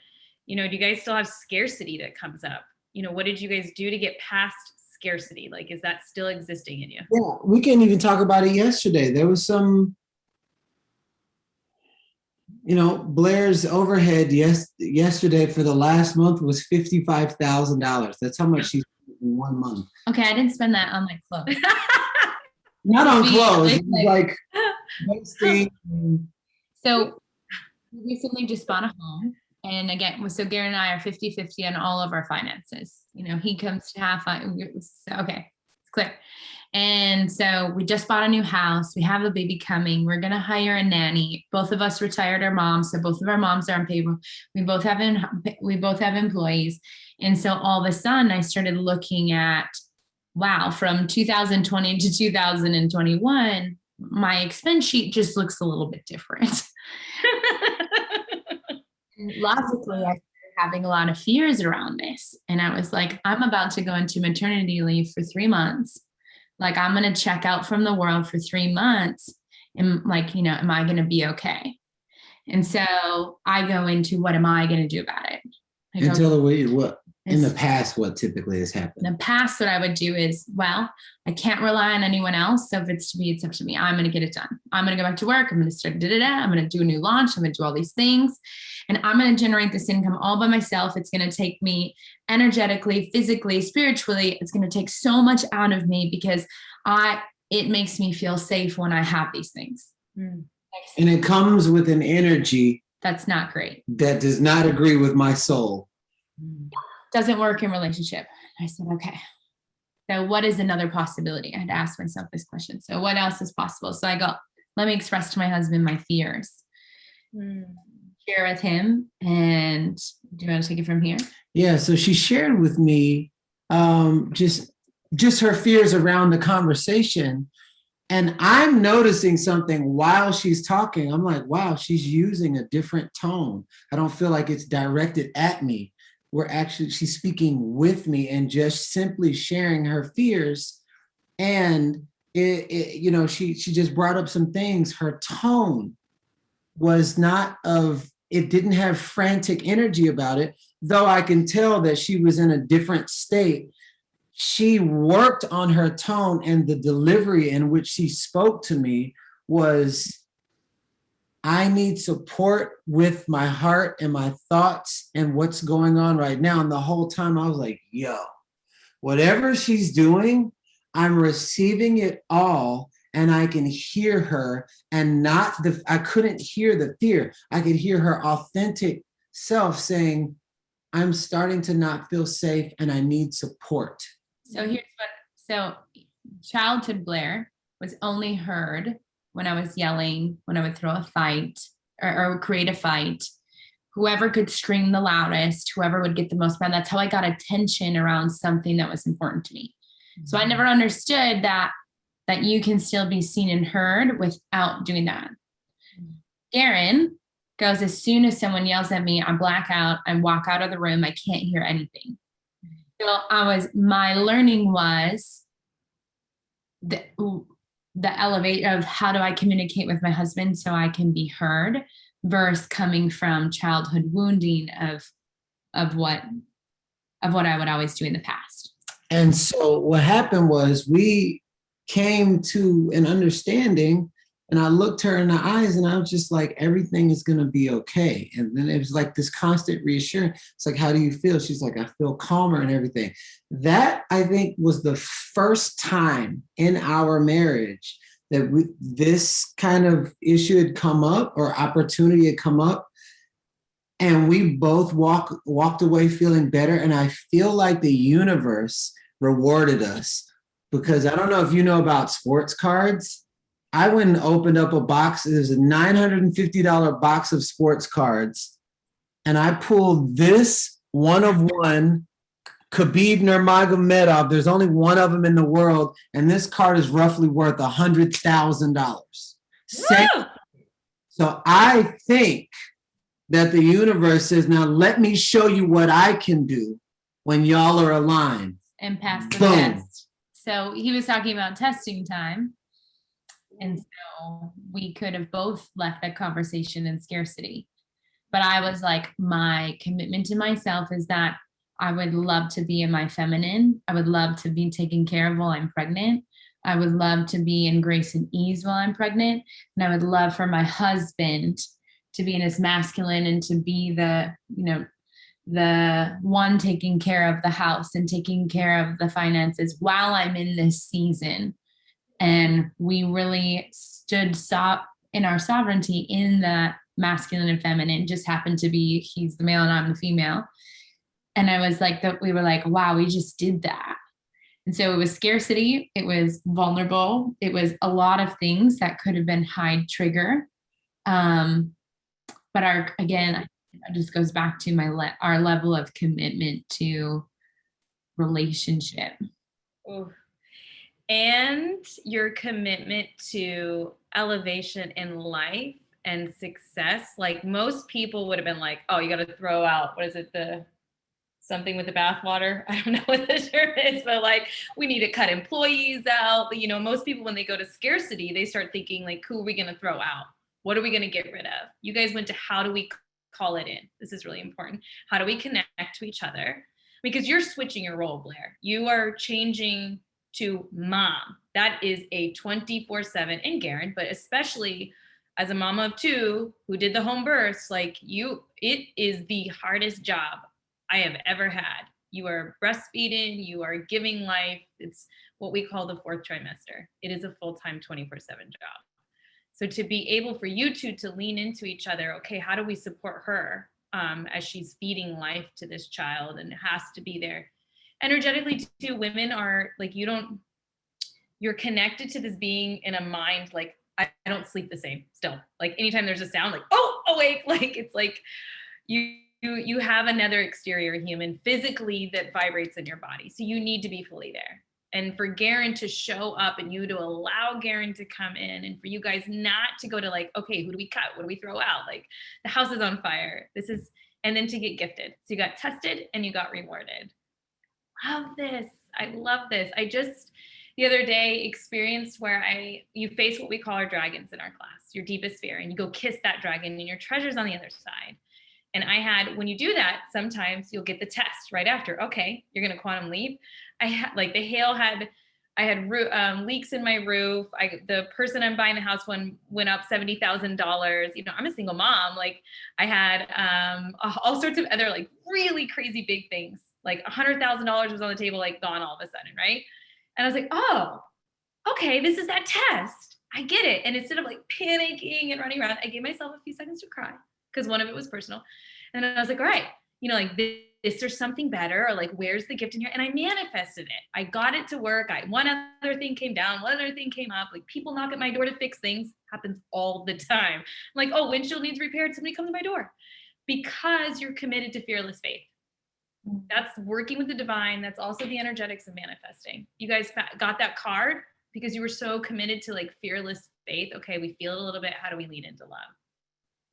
Speaker 1: do you guys still have scarcity that comes up? What did you guys do to get past scarcity? Like, is that still existing in you?
Speaker 3: Yeah, we can't even talk about it yesterday. There was Blair's overhead yesterday for the last month was $55,000. That's how much she spent in 1 month.
Speaker 2: Okay, I didn't spend that on my clothes.
Speaker 3: Not on clothes, like hosting.
Speaker 2: So we recently just bought a home. And again, so Gary and I are 50-50 on all of our finances. He comes to half. Okay, it's clear. And so we just bought a new house. We have a baby coming. We're going to hire a nanny. Both of us retired our moms. So both of our moms are on payroll. We both have employees. And so all of a sudden I started looking at, wow, from 2020 to 2021, my expense sheet just looks a little bit different. And logically, I started having a lot of fears around this. And I was like, I'm about to go into maternity leave for 3 months. Like, I'm going to check out from the world for 3 months. And am I going to be okay? And so I go into, what am I going to do about it?
Speaker 3: And tell the way what in the past, what typically has happened.
Speaker 2: In the past, what I would do is, well, I can't rely on anyone else. So if it's to be, it's up to me. I'm going to get it done. I'm going to go back to work. I'm going to start I'm going to do a new launch. I'm going to do all these things. And I'm going to generate this income all by myself. It's going to take me energetically, physically, spiritually. It's going to take so much out of me because it makes me feel safe when I have these things.
Speaker 3: And it comes with an energy
Speaker 2: that's not great.
Speaker 3: That does not agree with my soul.
Speaker 2: Doesn't work in relationship. I said, okay. So what is another possibility? I had to ask myself this question. So what else is possible? So I go, let me express to my husband my fears. Share with him. And do you want to take it from here?
Speaker 3: Yeah. So she shared with me just her fears around the conversation. And I'm noticing something while she's talking. I'm like, wow, she's using a different tone. I don't feel like it's directed at me. She's speaking with me and just simply sharing her fears. And she just brought up some things. Her tone was it didn't have frantic energy about it, though I can tell that she was in a different state. She worked on her tone, and the delivery in which she spoke to me was, I need support with my heart and my thoughts and what's going on right now. And the whole time I was like, yo, whatever she's doing, I'm receiving it all. And I can hear her, and I couldn't hear the fear. I could hear her authentic self saying, I'm starting to not feel safe and I need support.
Speaker 2: So childhood Blair was only heard when I was yelling, when I would throw a fight or create a fight. Whoever could scream the loudest, whoever would get the most mad, that's how I got attention around something that was important to me. So I never understood that you can still be seen and heard without doing that. Garrian goes, as soon as someone yells at me, I black out, I walk out of the room, I can't hear anything. So my learning was the elevate of how do I communicate with my husband so I can be heard, versus coming from childhood wounding of what I would always do in the past.
Speaker 3: And so what happened was we came to an understanding, and I looked her in the eyes and I was just like, everything is going to be okay. And then it was like this constant reassurance. It's like, how do you feel? She's like, I feel calmer and everything. That, I think, was the first time in our marriage that this kind of issue had come up, or opportunity had come up. And we both walked away feeling better. And I feel like the universe rewarded us, because I don't know if you know about sports cards. I went and opened up a box. It was a $950 box of sports cards. And I pulled this one of one Khabib Nurmagomedov. There's only one of them in the world. And this card is roughly worth $100,000. So I think that the universe says, now let me show you what I can do when y'all are aligned.
Speaker 2: And pass the test. So he was talking about testing time. And so we could have both left that conversation in scarcity. But I was like, my commitment to myself is that I would love to be in my feminine. I would love to be taken care of while I'm pregnant. I would love to be in grace and ease while I'm pregnant. And I would love for my husband be in his masculine and to be the, you know, the one taking care of the house and taking care of the finances while I'm in this season. And we really stood in our sovereignty in that masculine and feminine. Just happened to be, he's the male and I'm the female. And I was like, we were like, wow, we just did that. And so it was scarcity, it was vulnerable, it was a lot of things that could have been high trigger. But again, it just goes back to our level of commitment to relationship.
Speaker 1: Ooh. And your commitment to elevation in life and success. Like most people would have been like, oh, you got to throw out, what is it? Something with the bathwater. I don't know what the term is, but like we need to cut employees out. But, you know, most people, when they go to scarcity, they start thinking like, who are we going to throw out? What are we going to get rid of? You guys went to how do we call it in? This is really important. How do we connect to each other? Because you're switching your role, Blair. You are changing to mom. That is a 24/7, and Garrian, but especially as a mama of two who did the home births, like it is the hardest job I have ever had. You are breastfeeding, you are giving life. It's what we call the fourth trimester. It is a full-time 24/7 job. So to be able for you two to lean into each other, okay, how do we support her as she's feeding life to this child and has to be there? Energetically too, women are like, you're connected to this being in a mind, like I don't sleep the same still. Like anytime there's a sound, like, oh, awake, like it's like you have another exterior human physically that vibrates in your body. So you need to be fully there. And for Garrian to show up and you to allow Garrian to come in and for you guys not to go to like, okay, who do we cut? What do we throw out? Like the house is on fire. And then to get gifted. So you got tested and you got rewarded. Love this. I love this. I just the other day experienced where you face what we call our dragons in our class, your deepest fear, and you go kiss that dragon and your treasure's on the other side. And when you do that, sometimes you'll get the test right after. Okay, you're going to quantum leap. I had leaks in my roof. The person I'm buying the house went up $70,000. You know, I'm a single mom. Like I had all sorts of other like really crazy big things. Like $100,000 was on the table, like gone all of a sudden, right? And I was like, oh, okay, this is that test. I get it. And instead of like panicking and running around, I gave myself a few seconds to cry because one of it was personal. And then I was like, all right, you know, like this, there's something better, or like, where's the gift in here? And I manifested it. I got it to work. One other thing came down, one other thing came up. Like people knock at my door to fix things. Happens all the time. I'm like, oh, windshield needs repaired. Somebody comes to my door. Because you're committed to fearless faith. That's working with the divine. That's also the energetics of manifesting. You guys got that card because you were so committed to like fearless faith. Okay, we feel it a little bit. How do we lean into love?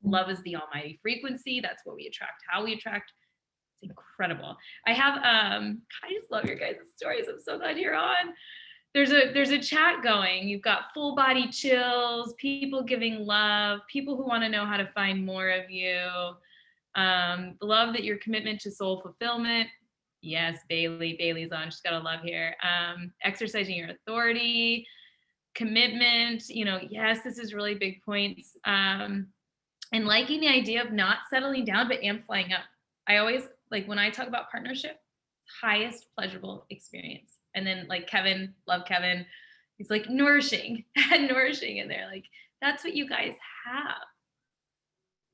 Speaker 1: Love is the almighty frequency. That's what we attract. How we attract. It's incredible. I just love your guys' stories. I'm so glad you're on. There's a chat going. You've got full body chills, people giving love, people who want to know how to find more of you. Love that your commitment to soul fulfillment. Yes, Bailey's on. She's got a love here. Exercising your authority, commitment. You know, yes, this is really big points. And liking the idea of not settling down, but amplifying up. I always like when I talk about partnership, highest pleasurable experience. And then like Kevin, love Kevin. He's like nourishing, and nourishing in there. Like that's what you guys have.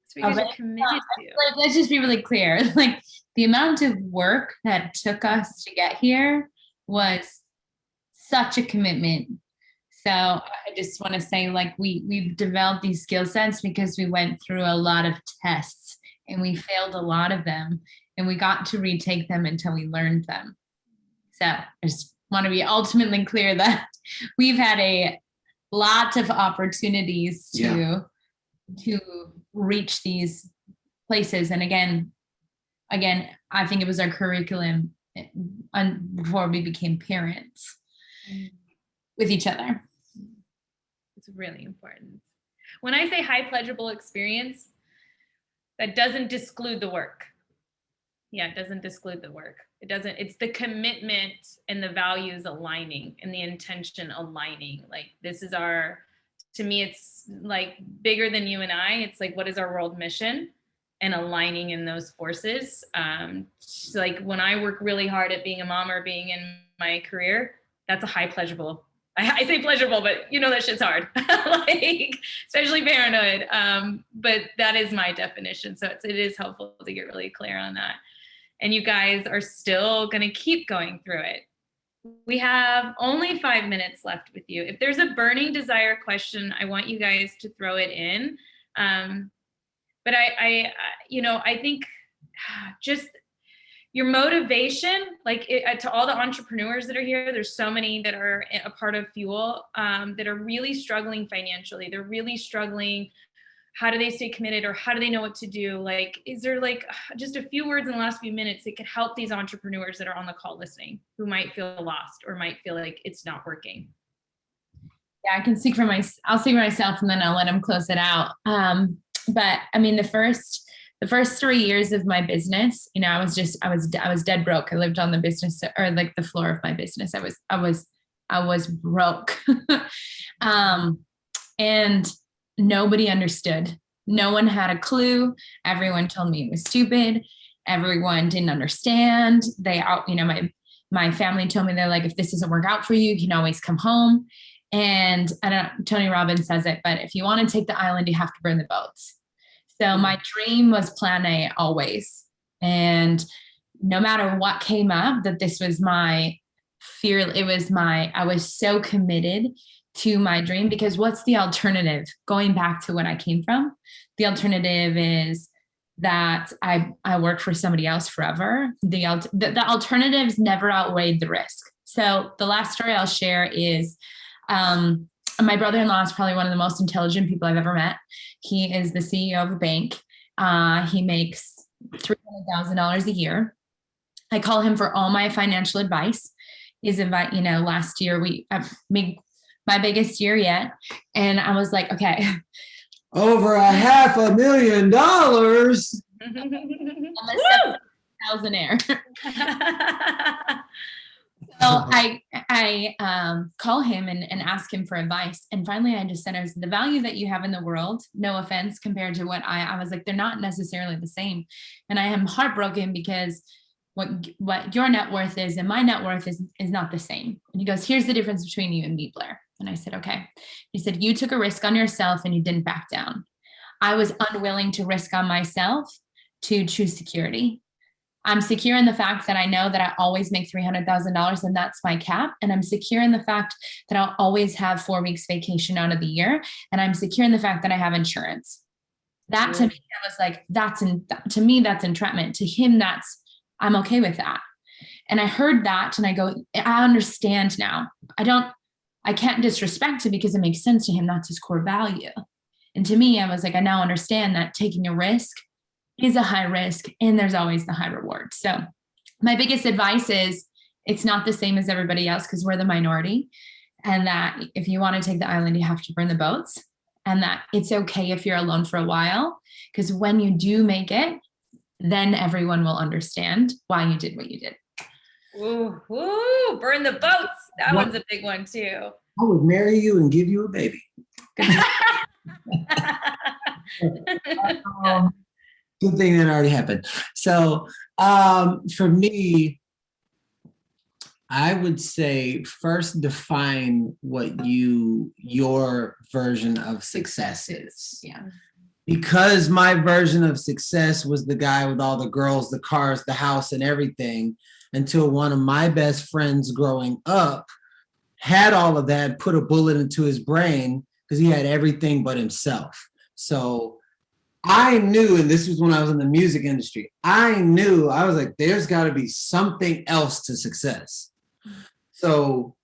Speaker 1: That's what you guys are committed to.
Speaker 2: Like, let's just be really clear. Like the amount of work that took us to get here was such a commitment. So I just want to say, like, we've developed these skill sets because we went through a lot of tests and we failed a lot of them, and we got to retake them until we learned them. So I just want to be ultimately clear that we've had a lot of opportunities to reach these places. And again, I think it was our curriculum before we became parents with each other.
Speaker 1: It's really important. When I say high pleasurable experience, that doesn't disclude the work. Yeah, it doesn't disclude the work. It's the commitment and the values aligning and the intention aligning. Like this is our to me, it's like bigger than you and I. It's like, what is our world mission, and aligning in those forces. So like when I work really hard at being a mom or being in my career, that's a high pleasurable. I say pleasurable, but you know that shit's hard, like especially parenthood. But that is my definition. So it is helpful to get really clear on that. And you guys are still going to keep going through it. We have only 5 minutes left with you. If there's a burning desire question, I want you guys to throw it in. But I think just your motivation, like to all the entrepreneurs that are here, there's so many that are a part of Fuel that are really struggling financially. They're really struggling. How do they stay committed, or how do they know what to do? Like, is there like just a few words in the last few minutes that could help these entrepreneurs that are on the call listening, who might feel lost or might feel like it's not working?
Speaker 2: Yeah, I'll speak for myself, and then I'll let him close it out. But I mean, the first 3 years of my business, you know, I was dead broke. I lived on the business, or like the floor of my business. I was broke. And nobody understood. No one had a clue. Everyone told me it was stupid. Everyone didn't understand. My family told me, they're like, if this doesn't work out for you, you can always come home. And I don't know, Tony Robbins says it, but if you want to take the island, you have to burn the boats. So my dream was plan A always. And no matter what came up, that this was my fear. I was so committed to my dream, because what's the alternative? Going back to what I came from, the alternative is that I work for somebody else forever. The alternatives never outweighed the risk. So the last story I'll share is, my brother-in-law is probably one of the most intelligent people I've ever met. He is the CEO of a bank. He makes $300,000 a year. I call him for all my financial advice. Last year my biggest year yet. And I was like, okay.
Speaker 3: Over $500,000.
Speaker 2: I'm a thousandaire. So I call him and ask him for advice. And finally I just said, the value that you have in the world, no offense, compared to what I was like, they're not necessarily the same. And I am heartbroken because what your net worth is and my net worth is not the same. And he goes, here's the difference between you and me, Blair. And I said, okay. He said, you took a risk on yourself and you didn't back down. I was unwilling to risk on myself to choose security. I'm secure in the fact that I know that I always make $300,000 and that's my cap. And I'm secure in the fact that I'll always have 4 weeks vacation out of the year. And I'm secure in the fact that I have insurance. That to me, I was like, to me, that's entrapment. To him, I'm okay with that. And I heard that and I go, I understand now. I can't disrespect it because it makes sense to him. That's his core value. And to me, I was like, I now understand that taking a risk is a high risk and there's always the high reward. So my biggest advice is it's not the same as everybody else because we're the minority, and that if you want to take the island, you have to burn the boats, and that it's okay if you're alone for a while, because when you do make it, then everyone will understand why you did what you did.
Speaker 1: Ooh, burn the boats. That one's a big one too.
Speaker 3: I would marry you and give you a baby. Good thing that already happened. So for me, I would say first define what your version of success is.
Speaker 2: Yeah.
Speaker 3: Because my version of success was the guy with all the girls, the cars, the house, and everything, until one of my best friends growing up had all of that, put a bullet into his brain because he had everything but himself. So I knew, and this was when I was in the music industry, I was like, there's got to be something else to success. So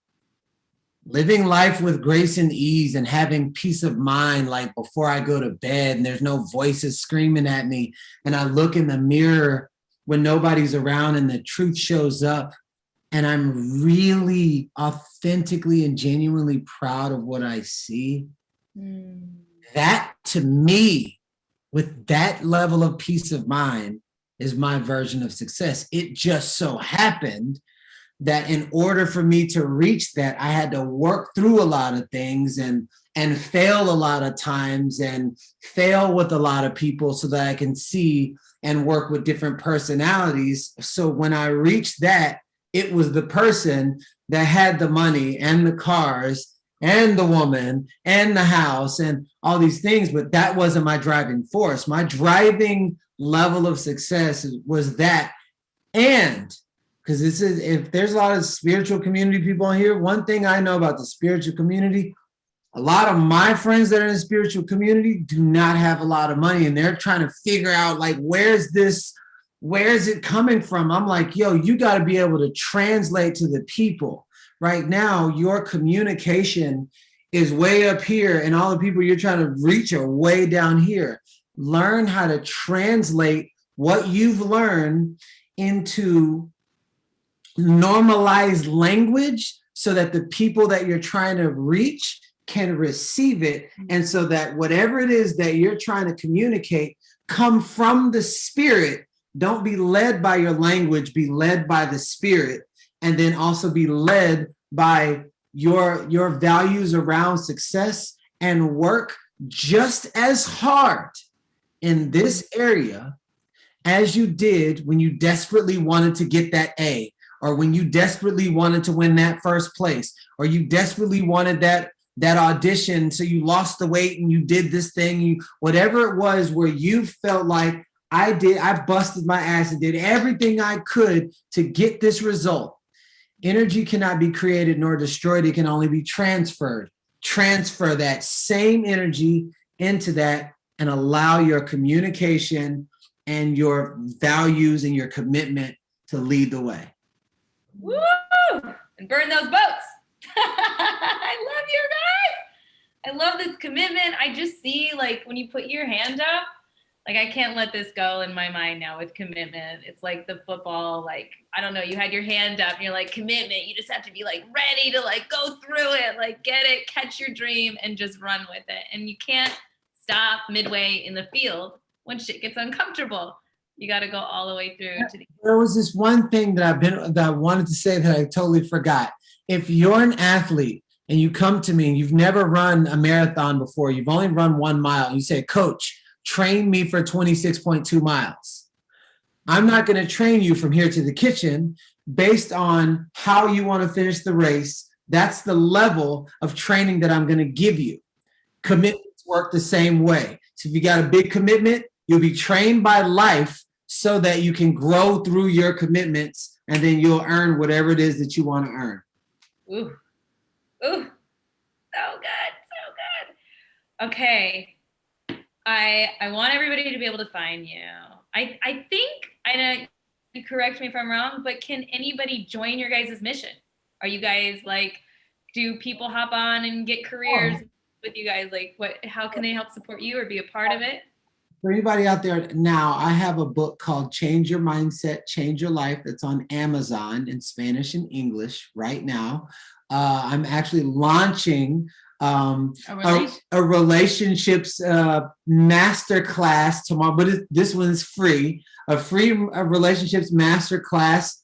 Speaker 3: living life with grace and ease and having peace of mind, like before I go to bed and there's no voices screaming at me, and I look in the mirror when nobody's around and the truth shows up and I'm really authentically and genuinely proud of what I see. That to me, with that level of peace of mind, is my version of success. It just so happened that in order for me to reach that, I had to work through a lot of things and and fail a lot of times and fail with a lot of people so that I can see and work with different personalities. So when I reached that, it was the person that had the money and the cars and the woman and the house and all these things, but that wasn't my driving force. My driving level of success was that. And because this is, if there's a lot of spiritual community people on here, one thing I know about the spiritual community, a lot of my friends that are in the spiritual community do not have a lot of money, and they're trying to figure out, like, where is it coming from? I'm like, yo, you got to be able to translate to the people. Right now, your communication is way up here, and all the people you're trying to reach are way down here. Learn how to translate what you've learned into normalized language so that the people that you're trying to reach can receive it, and so that whatever it is that you're trying to communicate come from the spirit. Don't be led by your language, be led by the spirit, and then also be led by your values around success, and work just as hard in this area as you did when you desperately wanted to get that A, or when you desperately wanted to win that first place, or you desperately wanted that audition, so you lost the weight and you did this thing, whatever it was where you felt like, I busted my ass and did everything I could to get this result. Energy cannot be created nor destroyed. It can only be transferred. Transfer that same energy into that and allow your communication and your values and your commitment to lead the way.
Speaker 1: Woo! And burn those boats. I love you guys. I love this commitment. I just see, like, when you put your hand up, like, I can't let this go in my mind now with commitment. It's like the football, like, I don't know, you had your hand up and you're like, commitment. You just have to be like ready to like go through it, like get it, catch your dream and just run with it. And you can't stop midway in the field when shit gets uncomfortable. You got to go all the way through to the.
Speaker 3: There was this one thing that I wanted to say that I totally forgot. If you're an athlete and you come to me and you've never run a marathon before, you've only run 1 mile, you say, coach, train me for 26.2 miles. I'm not going to train you from here to the kitchen based on how you want to finish the race. That's the level of training that I'm going to give you. Commitments work the same way. So if you got a big commitment, you'll be trained by life so that you can grow through your commitments, and then you'll earn whatever it is that you want to earn.
Speaker 1: Ooh, so good, so good. Okay. I want everybody to be able to find you. I think, I know, you correct me if I'm wrong, but can anybody join your guys' mission? Are you guys like, do people hop on and get careers with you guys? Like, how can they help support you or be a part of it?
Speaker 3: For anybody out there now, I have a book called Change Your Mindset, Change Your Life. That's on Amazon in Spanish and English right now. I'm actually launching a relationships masterclass tomorrow, but this one's free. A free relationships masterclass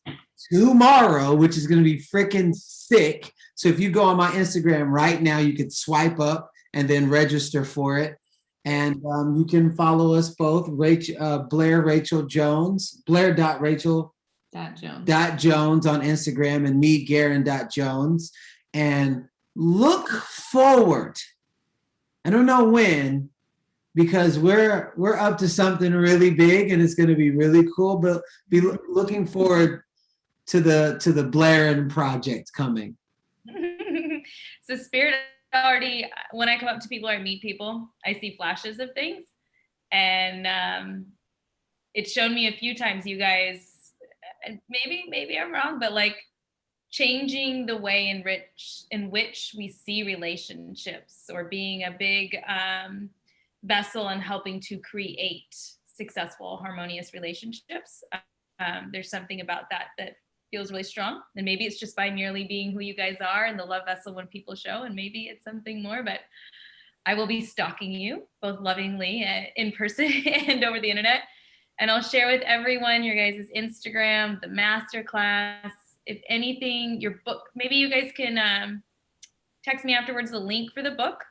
Speaker 3: tomorrow, which is going to be freaking sick. So if you go on my Instagram right now, you can swipe up and then register for it. And you can follow us both, Blair Rachel Jones, Blair.Rachel.Jones on Instagram, and me, Garrian.Jones. And look forward. I don't know when, because we're up to something really big and it's going to be really cool, but be looking forward to the Blair and project coming.
Speaker 1: So Spirit already, when I come up to people or meet people, I see flashes of things, and it's shown me a few times, you guys, and maybe I'm wrong, but like changing the way in which we see relationships, or being a big vessel and helping to create successful, harmonious relationships. There's something about that feels really strong. And maybe it's just by merely being who you guys are and the love vessel when people show, and maybe it's something more, but I will be stalking you both lovingly in person and over the internet. And I'll share with everyone your guys' Instagram, the masterclass, if anything, your book. Maybe you guys can text me afterwards the link for the book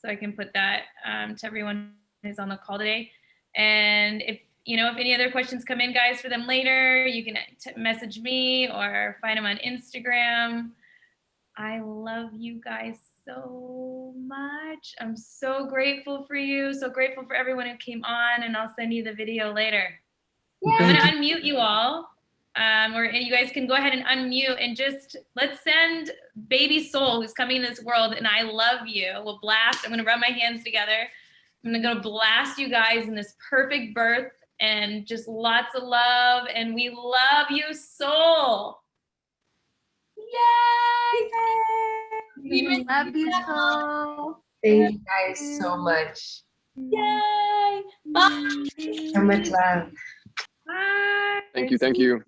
Speaker 1: so I can put that to everyone who's on the call today. And if any other questions come in, guys, for them later, you can message me or find them on Instagram. I love you guys so much. I'm so grateful for you. So grateful for everyone who came on, and I'll send you the video later.
Speaker 3: Well,
Speaker 1: I'm gonna unmute you all. Or you guys can go ahead and unmute and just let's send baby soul who's coming in this world and I love you. We'll blast. I'm gonna rub my hands together. I'm gonna go blast you guys in this perfect birth and just lots of love. And we love you, soul.
Speaker 2: Yay!
Speaker 4: We love you so.
Speaker 5: Thank you guys so much.
Speaker 2: Yay! Bye.
Speaker 5: So much love.
Speaker 1: Bye.
Speaker 4: Thank you.
Speaker 5: Thank you.